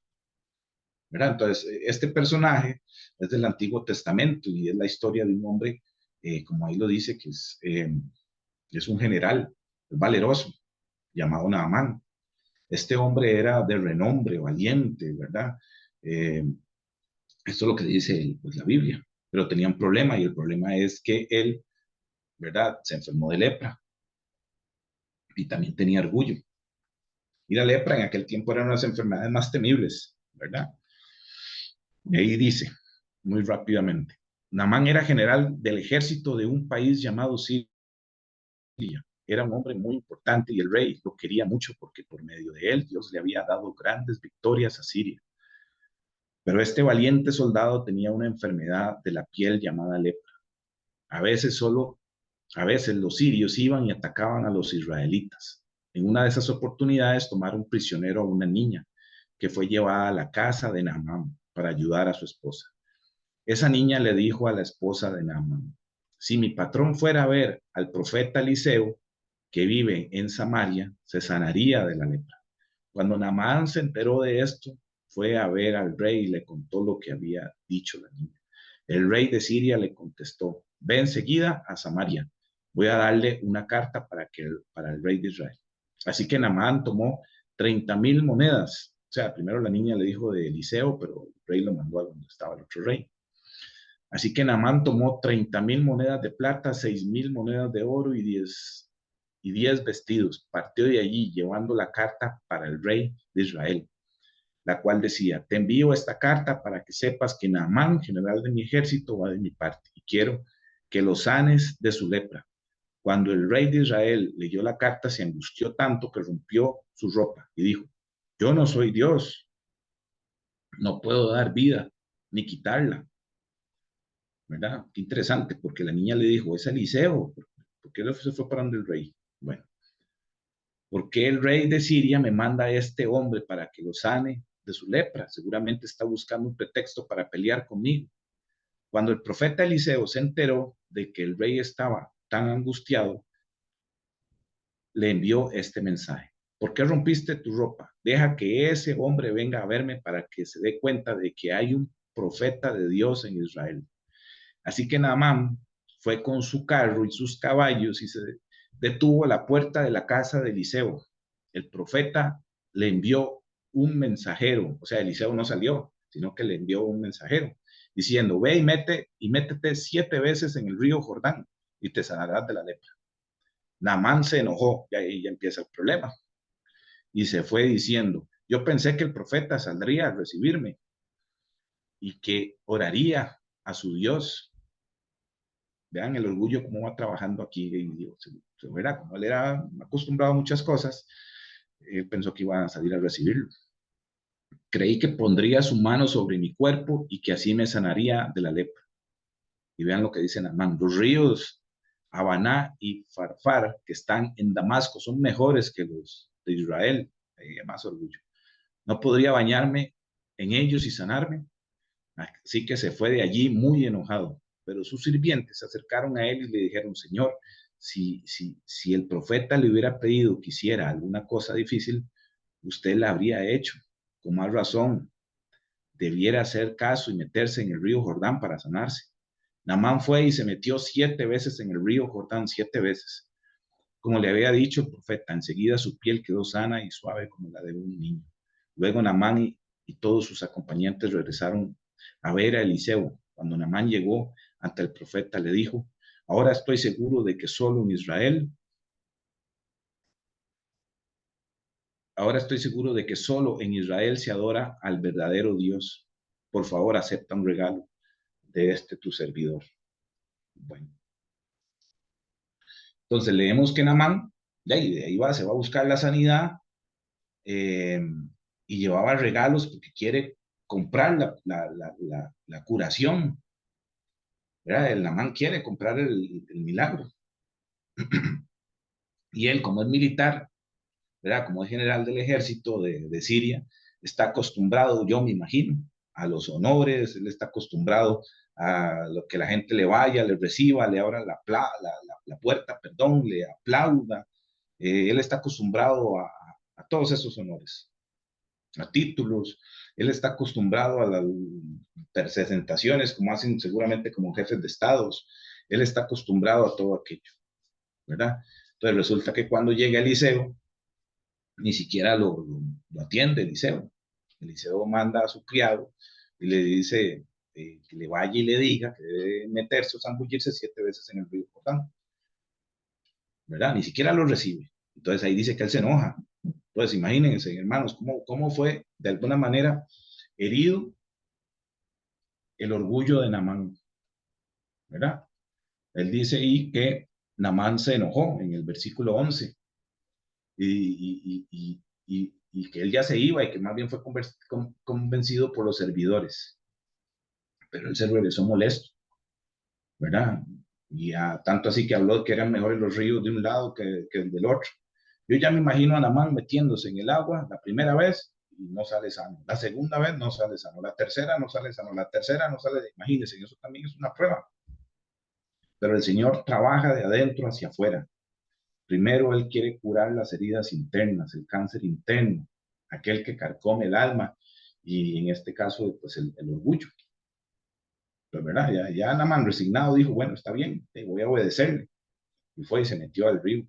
¿verdad? Entonces, este personaje es del Antiguo Testamento y es la historia de un hombre, como ahí lo dice, que es un general, es valeroso, llamado Naamán. Este hombre era de renombre, valiente, ¿verdad? Eh, Esto es lo que dice pues, la Biblia, pero tenía un problema y el problema es que él, ¿verdad? Se enfermó de lepra y también tenía orgullo. Y la lepra en aquel tiempo era una de las enfermedades más temibles, ¿verdad? Y ahí dice, muy rápidamente, Naamán era general del ejército de un país llamado Siria. Era un hombre muy importante y el rey lo quería mucho porque por medio de él Dios le había dado grandes victorias a Siria. Pero este valiente soldado tenía una enfermedad de la piel llamada lepra. A veces solo A veces los sirios iban y atacaban a los israelitas. En una de esas oportunidades tomaron prisionero a una niña que fue llevada a la casa de Naamán para ayudar a su esposa. Esa niña le dijo a la esposa de Naamán: si mi patrón fuera a ver al profeta Eliseo, que vive en Samaria, se sanaría de la lepra. Cuando Naamán se enteró de esto, fue a ver al rey y le contó lo que había dicho la niña. El rey de Siria le contestó: ve enseguida a Samaria, voy a darle una carta para el rey de Israel. Así que Naamán tomó 30,000 monedas. O sea, primero la niña le dijo de Eliseo, pero el rey lo mandó a donde estaba el otro rey. Así que Naamán tomó 30,000 monedas de plata, 6,000 monedas de oro y 10 vestidos. Partió de allí llevando la carta para el rey de Israel, la cual decía: te envío esta carta para que sepas que Naamán, general de mi ejército, va de mi parte y quiero que lo sanes de su lepra. Cuando el rey de Israel leyó la carta, se angustió tanto que rompió su ropa y dijo: yo no soy Dios, no puedo dar vida ni quitarla. ¿Verdad? Qué interesante, porque la niña le dijo: es Eliseo. ¿Por qué se fue para donde el rey? Bueno, ¿por qué el rey de Siria me manda a este hombre para que lo sane de su lepra? Seguramente está buscando un pretexto para pelear conmigo. Cuando el profeta Eliseo se enteró de que el rey estaba tan angustiado, le envió este mensaje: ¿por qué rompiste tu ropa? Deja que ese hombre venga a verme para que se dé cuenta de que hay un profeta de Dios en Israel. Así que Naamán fue con su carro y sus caballos y se detuvo a la puerta de la casa de Eliseo. El profeta le envió un mensajero, o sea, Eliseo no salió, sino que le envió un mensajero diciendo: ve y métete 7 veces en el río Jordán y te sanarás de la lepra. Naamán se enojó y ahí ya empieza el problema y se fue diciendo: yo pensé que el profeta saldría a recibirme y que oraría a su Dios. Vean el orgullo cómo va trabajando aquí. Se verá, como él era acostumbrado a muchas cosas, él pensó que iban a salir a recibirlo. Creí que pondría su mano sobre mi cuerpo y que así me sanaría de la lepra. Y vean lo que dice Naamán: los ríos Habaná y Farfar que están en Damasco son mejores que los de Israel. Más orgullo. No podría bañarme en ellos y sanarme. Así que se fue de allí muy enojado. Pero sus sirvientes se acercaron a él y le dijeron: Señor, si el profeta le hubiera pedido que hiciera alguna cosa difícil, usted la habría hecho. Con más razón, debiera hacer caso y meterse en el río Jordán para sanarse. Naamán fue y se metió 7 veces en el río Jordán, 7 veces. Como le había dicho el profeta, enseguida su piel quedó sana y suave como la de un niño. Luego Naamán y todos sus acompañantes regresaron a ver a Eliseo. Cuando Naamán llegó ante el profeta, le dijo: ahora estoy seguro de que solo en Israel, ahora estoy seguro de que solo en Israel se adora al verdadero Dios. Por favor, acepta un regalo de este tu servidor. Bueno, entonces leemos que Naamán, de ahí va, se va a buscar la sanidad, eh, y llevaba regalos porque quiere comprar la curación, ¿verdad? El Namán quiere comprar el milagro. Y él, como es militar, ¿verdad? Como es general del ejército de Siria, está acostumbrado, yo me imagino, a los honores, él está acostumbrado a lo que la gente le vaya, le reciba, le abra la puerta, perdón, le aplauda. Él está acostumbrado a todos esos honores, a títulos. Él está acostumbrado a las presentaciones, como hacen seguramente como jefes de estados. Él está acostumbrado a todo aquello, ¿verdad? Entonces resulta que cuando llega Eliseo, ni siquiera lo atiende Eliseo. Eliseo manda a su criado y le dice que le vaya y le diga que debe meterse o zambullirse 7 veces en el río Jordán, ¿verdad? Ni siquiera lo recibe. Entonces ahí dice que él se enoja. Entonces imagínense, hermanos, cómo fue de alguna manera herido el orgullo de Naamán, ¿verdad? Él dice ahí que Naamán se enojó en el versículo 11 y que él ya se iba y que más bien fue convencido por los servidores, pero él se regresó molesto, ¿verdad? Y tanto así que habló que eran mejores los ríos de un lado que el del otro. Yo ya me imagino a Naamán metiéndose en el agua la primera vez y no sale sano. La segunda vez no sale sano. La tercera no sale sano. La tercera no sale. Imagínense, eso también es una prueba. Pero el Señor trabaja de adentro hacia afuera. Primero Él quiere curar las heridas internas, el cáncer interno, aquel que carcome el alma y en este caso, pues el orgullo. Pues, ¿verdad? Ya Naamán resignado dijo, bueno, está bien, voy a obedecerle. Y fue y se metió al río.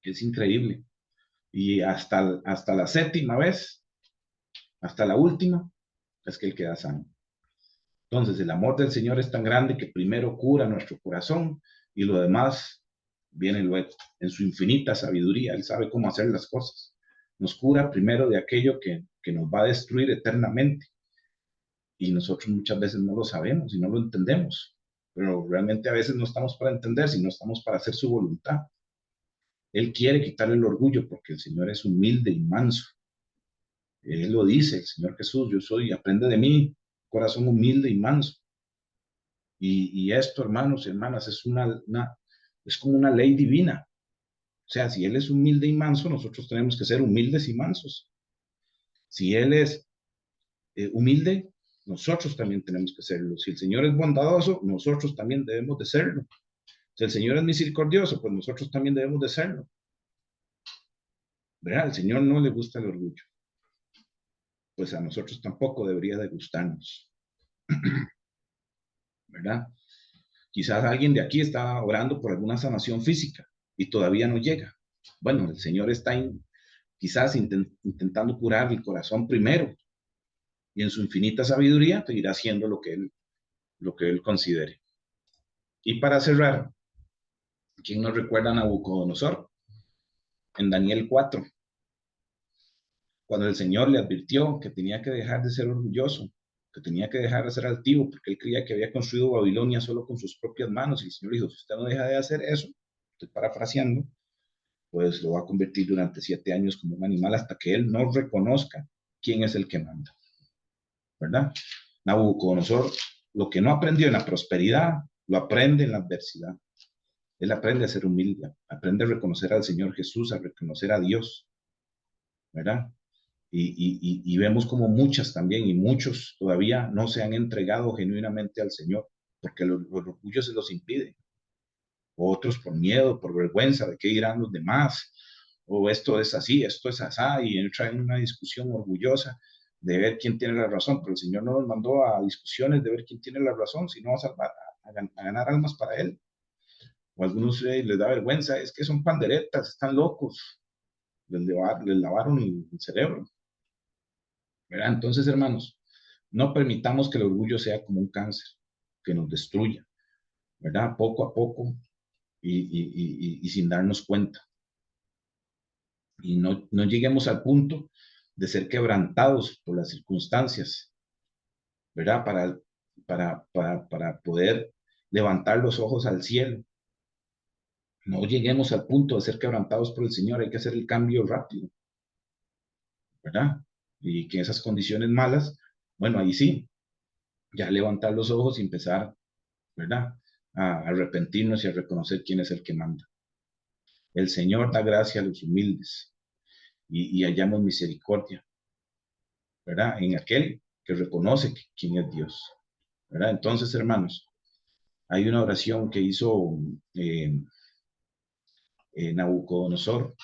Es increíble. Y hasta la séptima vez, hasta la última, es que Él queda sano. Entonces, el amor del Señor es tan grande que primero cura nuestro corazón y lo demás viene luego. En su infinita sabiduría, Él sabe cómo hacer las cosas. Nos cura primero de aquello que nos va a destruir eternamente. Y nosotros muchas veces no lo sabemos y no lo entendemos. Pero realmente a veces no estamos para entender, sino estamos para hacer su voluntad. Él quiere quitar el orgullo porque el Señor es humilde y manso. Él lo dice, el Señor Jesús, yo soy, aprende de mí, corazón humilde y manso. Y esto, hermanos y hermanas, es como una ley divina. O sea, si Él es humilde y manso, nosotros tenemos que ser humildes y mansos. Si Él es humilde, nosotros también tenemos que serlo. Si el Señor es bondadoso, nosotros también debemos de serlo. Si el Señor es misericordioso, pues nosotros también debemos de serlo. ¿Verdad? Al Señor no le gusta el orgullo. Pues a nosotros tampoco debería de gustarnos. ¿Verdad? Quizás alguien de aquí está orando por alguna sanación física y todavía no llega. Bueno, el Señor está quizás intentando curar el corazón primero y en su infinita sabiduría te irá haciendo lo que él considere. Y para cerrar, ¿quién nos recuerda a Nabucodonosor? En Daniel 4, cuando el Señor le advirtió que tenía que dejar de ser orgulloso, que tenía que dejar de ser altivo, porque él creía que había construido Babilonia solo con sus propias manos. Y el Señor dijo, si usted no deja de hacer eso, estoy parafraseando, pues lo va a convertir durante 7 años como un animal hasta que él no reconozca quién es el que manda, ¿verdad? Nabucodonosor, lo que no aprendió en la prosperidad, lo aprende en la adversidad. Él aprende a ser humilde, aprende a reconocer al Señor Jesús, a reconocer a Dios, ¿verdad? Y vemos como muchas también y muchos todavía no se han entregado genuinamente al Señor, porque los orgullos se los impiden. Otros por miedo, por vergüenza de qué dirán los demás, o esto es así, esto es asá, y entra en una discusión orgullosa de ver quién tiene la razón, pero el Señor no nos mandó a discusiones de ver quién tiene la razón, sino a salvar, a ganar almas para Él. O a algunos les da vergüenza, es que son panderetas, están locos, les lavaron el cerebro, ¿verdad? Entonces, hermanos, no permitamos que el orgullo sea como un cáncer, que nos destruya, ¿verdad? Poco a poco y sin darnos cuenta. Y no lleguemos al punto de ser quebrantados por las circunstancias, ¿verdad? Para poder levantar los ojos al cielo. No lleguemos al punto de ser quebrantados por el Señor, hay que hacer el cambio rápido, ¿verdad? Y que esas condiciones malas, bueno, ahí sí, ya levantar los ojos y empezar, ¿verdad? A arrepentirnos y a reconocer quién es el que manda. El Señor da gracia a los humildes y hallamos misericordia, ¿verdad? En aquel que reconoce quién es Dios, ¿verdad? Entonces, hermanos, hay una oración que hizo eh, Nabucodonosor,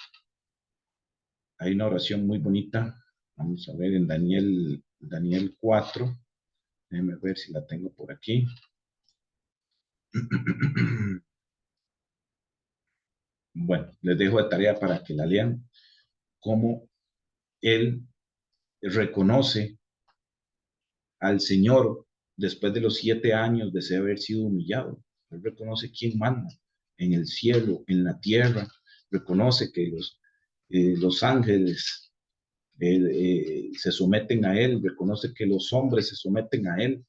hay una oración muy bonita, vamos a ver en Daniel 4, déjenme ver si la tengo por aquí. Bueno, les dejo de tarea para que la lean, cómo él reconoce al Señor después de los 7 años de haber sido humillado. Él reconoce quién manda en el cielo, en la tierra, reconoce que los ángeles se someten a Él, reconoce que los hombres se someten a Él.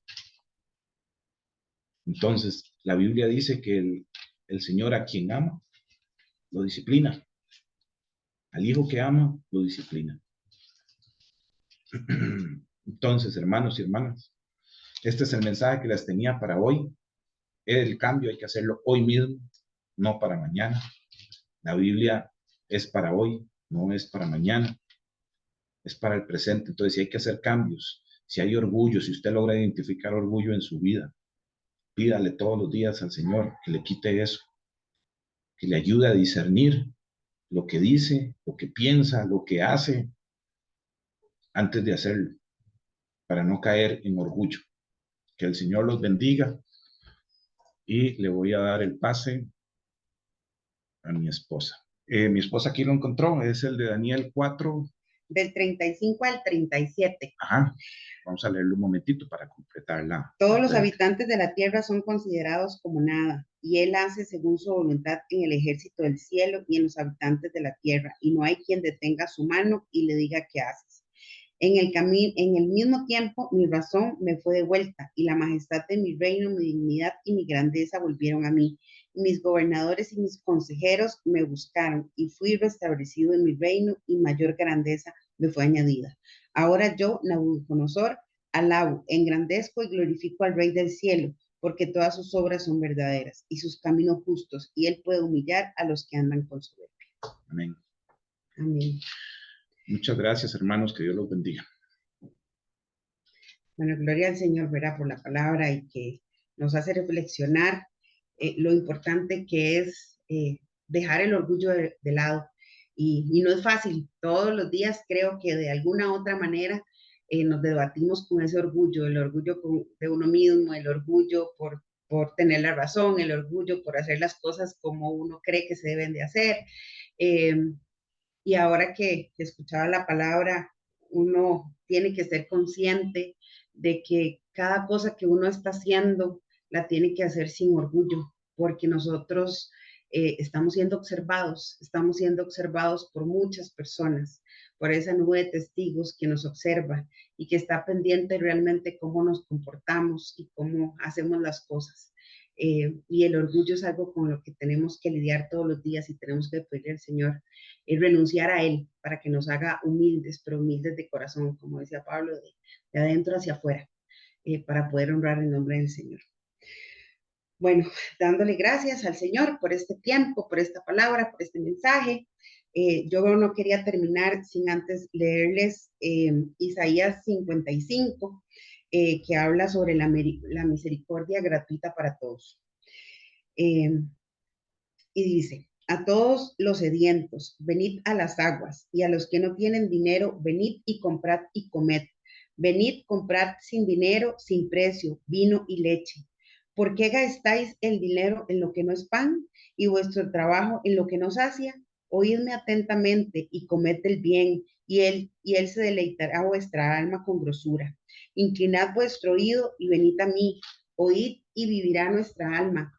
Entonces, la Biblia dice que el Señor a quien ama, lo disciplina. Al hijo que ama, lo disciplina. Entonces, hermanos y hermanas, este es el mensaje que les tenía para hoy. El cambio hay que hacerlo hoy mismo, no para mañana. La Biblia es para hoy, no es para mañana, es para el presente. Entonces, si hay que hacer cambios, si hay orgullo, si usted logra identificar orgullo en su vida, pídale todos los días al Señor que le quite eso, que le ayude a discernir lo que dice, lo que piensa, lo que hace antes de hacerlo, para no caer en orgullo. Que el Señor los bendiga y le voy a dar el pase a mi esposa. Mi esposa aquí lo encontró, es el de Daniel 4. Del 35 al 37. Ajá, vamos a leerlo un momentito para completar Todos la los prédica. habitantes de la tierra son considerados como nada, y él hace según su voluntad en el ejército del cielo y en los habitantes de la tierra, y no hay quien detenga su mano y le diga qué haces. En el mismo tiempo, mi razón me fue devuelta, y la majestad de mi reino, mi dignidad y mi grandeza volvieron a mí. Mis gobernadores y mis consejeros me buscaron, y fui restablecido en mi reino, y mayor grandeza me fue añadida. Ahora yo, Nabucodonosor, alabo, engrandezco y glorifico al Rey del cielo, porque todas sus obras son verdaderas y sus caminos justos, y él puede humillar a los que andan con soberbia. Amén. Amén. Muchas gracias, hermanos, que Dios los bendiga. Bueno, gloria al Señor, verá, por la palabra y que nos hace reflexionar lo importante que es dejar el orgullo de lado. Y no es fácil, todos los días creo que de alguna otra manera nos debatimos con ese orgullo, el orgullo de uno mismo, el orgullo por tener la razón, el orgullo por hacer las cosas como uno cree que se deben de hacer. Eh, y ahora que escuchaba la palabra, uno tiene que ser consciente de que cada cosa que uno está haciendo la tiene que hacer sin orgullo, porque nosotros estamos siendo observados por muchas personas, por esa nube de testigos que nos observa y que está pendiente realmente cómo nos comportamos y cómo hacemos las cosas. Y el orgullo es algo con lo que tenemos que lidiar todos los días y tenemos que pedirle al Señor renunciar a Él para que nos haga humildes, pero humildes de corazón, como decía Pablo, de adentro hacia afuera, para poder honrar el nombre del Señor. Bueno, dándole gracias al Señor por este tiempo, por esta palabra, por este mensaje. Yo no quería terminar sin antes leerles Isaías 55, que habla sobre la misericordia gratuita para todos. Y dice, a todos los sedientos, venid a las aguas, y a los que no tienen dinero, venid y comprad y comed. Venid, comprad sin dinero, sin precio, vino y leche. ¿Por qué gastáis el dinero en lo que no es pan y vuestro trabajo en lo que no sacia? Oídme atentamente y comed el bien, y él se deleitará a vuestra alma con grosura. Inclinad vuestro oído y venid a mí. Oíd y vivirá nuestra alma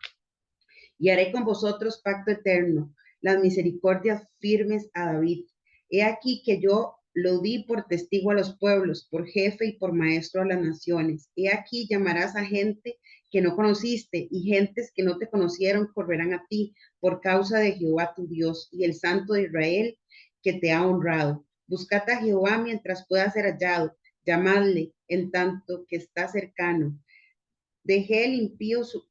y haré con vosotros pacto eterno, las misericordias firmes a David. He aquí que yo lo di por testigo a los pueblos, por jefe y por maestro a las naciones. He aquí llamarás a gente que no conociste y gentes que no te conocieron correrán a ti por causa de Jehová tu Dios y el Santo de Israel que te ha honrado. Buscad a Jehová mientras pueda ser hallado, llamadle en tanto que está cercano. Dejé el impío su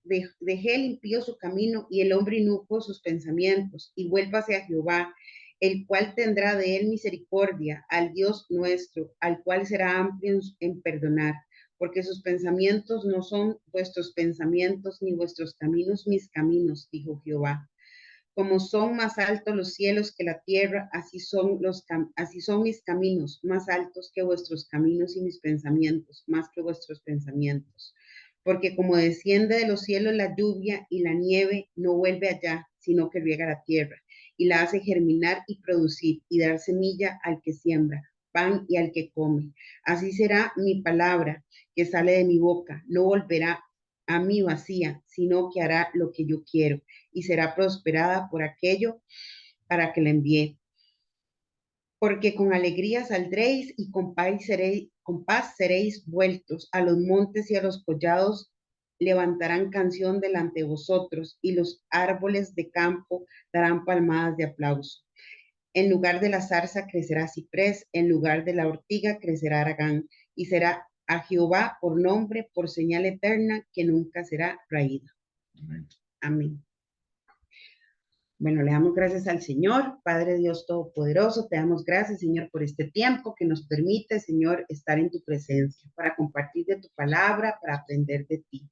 camino y el hombre inicuo sus pensamientos, y vuélvase a Jehová, el cual tendrá de él misericordia, al Dios nuestro, al cual será amplio en perdonar, porque sus pensamientos no son vuestros pensamientos, ni vuestros caminos mis caminos, dijo Jehová. Como son más altos los cielos que la tierra, así son mis caminos, más altos que vuestros caminos y mis pensamientos, más que vuestros pensamientos. Porque como desciende de los cielos la lluvia y la nieve, no vuelve allá, sino que riega la tierra y la hace germinar y producir y dar semilla al que siembra, pan y al que come. Así será mi palabra que sale de mi boca, no volverá a mí vacía, sino que hará lo que yo quiero y será prosperada por aquello para que la envíe. Porque con alegría saldréis y con paz seréis vueltos a los montes y a los collados levantarán canción delante de vosotros y los árboles de campo darán palmadas de aplauso. En lugar de la zarza crecerá ciprés, en lugar de la ortiga crecerá aragán y será a Jehová por nombre, por señal eterna que nunca será raída. Amén. Amén. Bueno, le damos gracias al Señor, Padre Dios Todopoderoso, te damos gracias, Señor, por este tiempo que nos permite, Señor, estar en tu presencia, para compartir de tu palabra, para aprender de ti,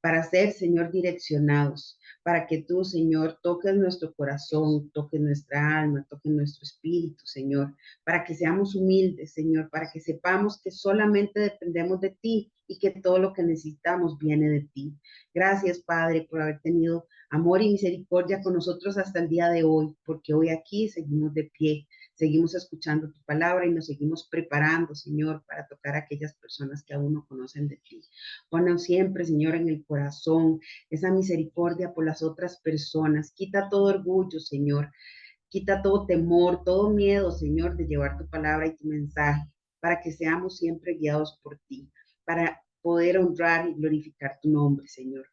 para ser, Señor, direccionados, para que tú, Señor, toques nuestro corazón, toques nuestra alma, toques nuestro espíritu, Señor, para que seamos humildes, Señor, para que sepamos que solamente dependemos de ti y que todo lo que necesitamos viene de ti. Gracias, Padre, por haber tenido amor y misericordia con nosotros hasta el día de hoy, porque hoy aquí seguimos de pie, seguimos escuchando tu palabra y nos seguimos preparando, Señor, para tocar a aquellas personas que aún no conocen de ti. Ponnos siempre, Señor, en el corazón esa misericordia por las otras personas. Quita todo orgullo, Señor. Quita todo temor, todo miedo, Señor, de llevar tu palabra y tu mensaje, para que seamos siempre guiados por ti, para poder honrar y glorificar tu nombre, Señor.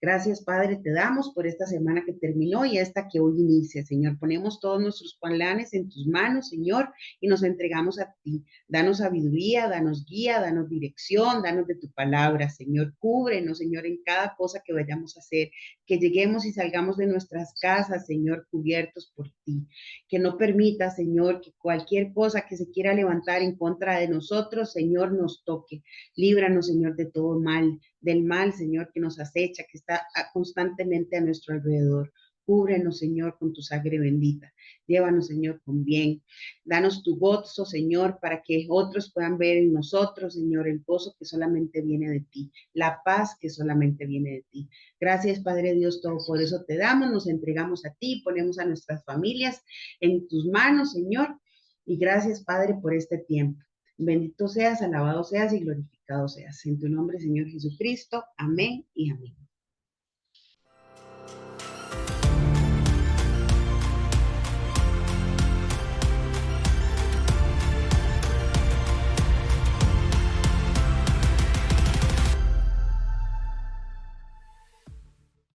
Gracias, Padre, te damos por esta semana que terminó y esta que hoy inicia, Señor. Ponemos todos nuestros planes en tus manos, Señor, y nos entregamos a ti. Danos sabiduría, danos guía, danos dirección, danos de tu palabra, Señor. Cúbrenos, Señor, en cada cosa que vayamos a hacer, que lleguemos y salgamos de nuestras casas, Señor, cubiertos por ti. Que no permita, Señor, que cualquier cosa que se quiera levantar en contra de nosotros, Señor, nos toque. Líbranos, Señor, de todo mal, del mal, Señor, que nos acecha, que está constantemente a nuestro alrededor. Cúbrenos, Señor, con tu sangre bendita. Llévanos, Señor, con bien. Danos tu gozo, Señor, para que otros puedan ver en nosotros, Señor, el gozo que solamente viene de ti, la paz que solamente viene de ti. Gracias, Padre Dios, todo por eso te damos, nos entregamos a ti, ponemos a nuestras familias en tus manos, Señor. Y gracias, Padre, por este tiempo. Bendito seas, alabado seas y glorificado seas. En tu nombre, Señor Jesucristo. Amén y amén.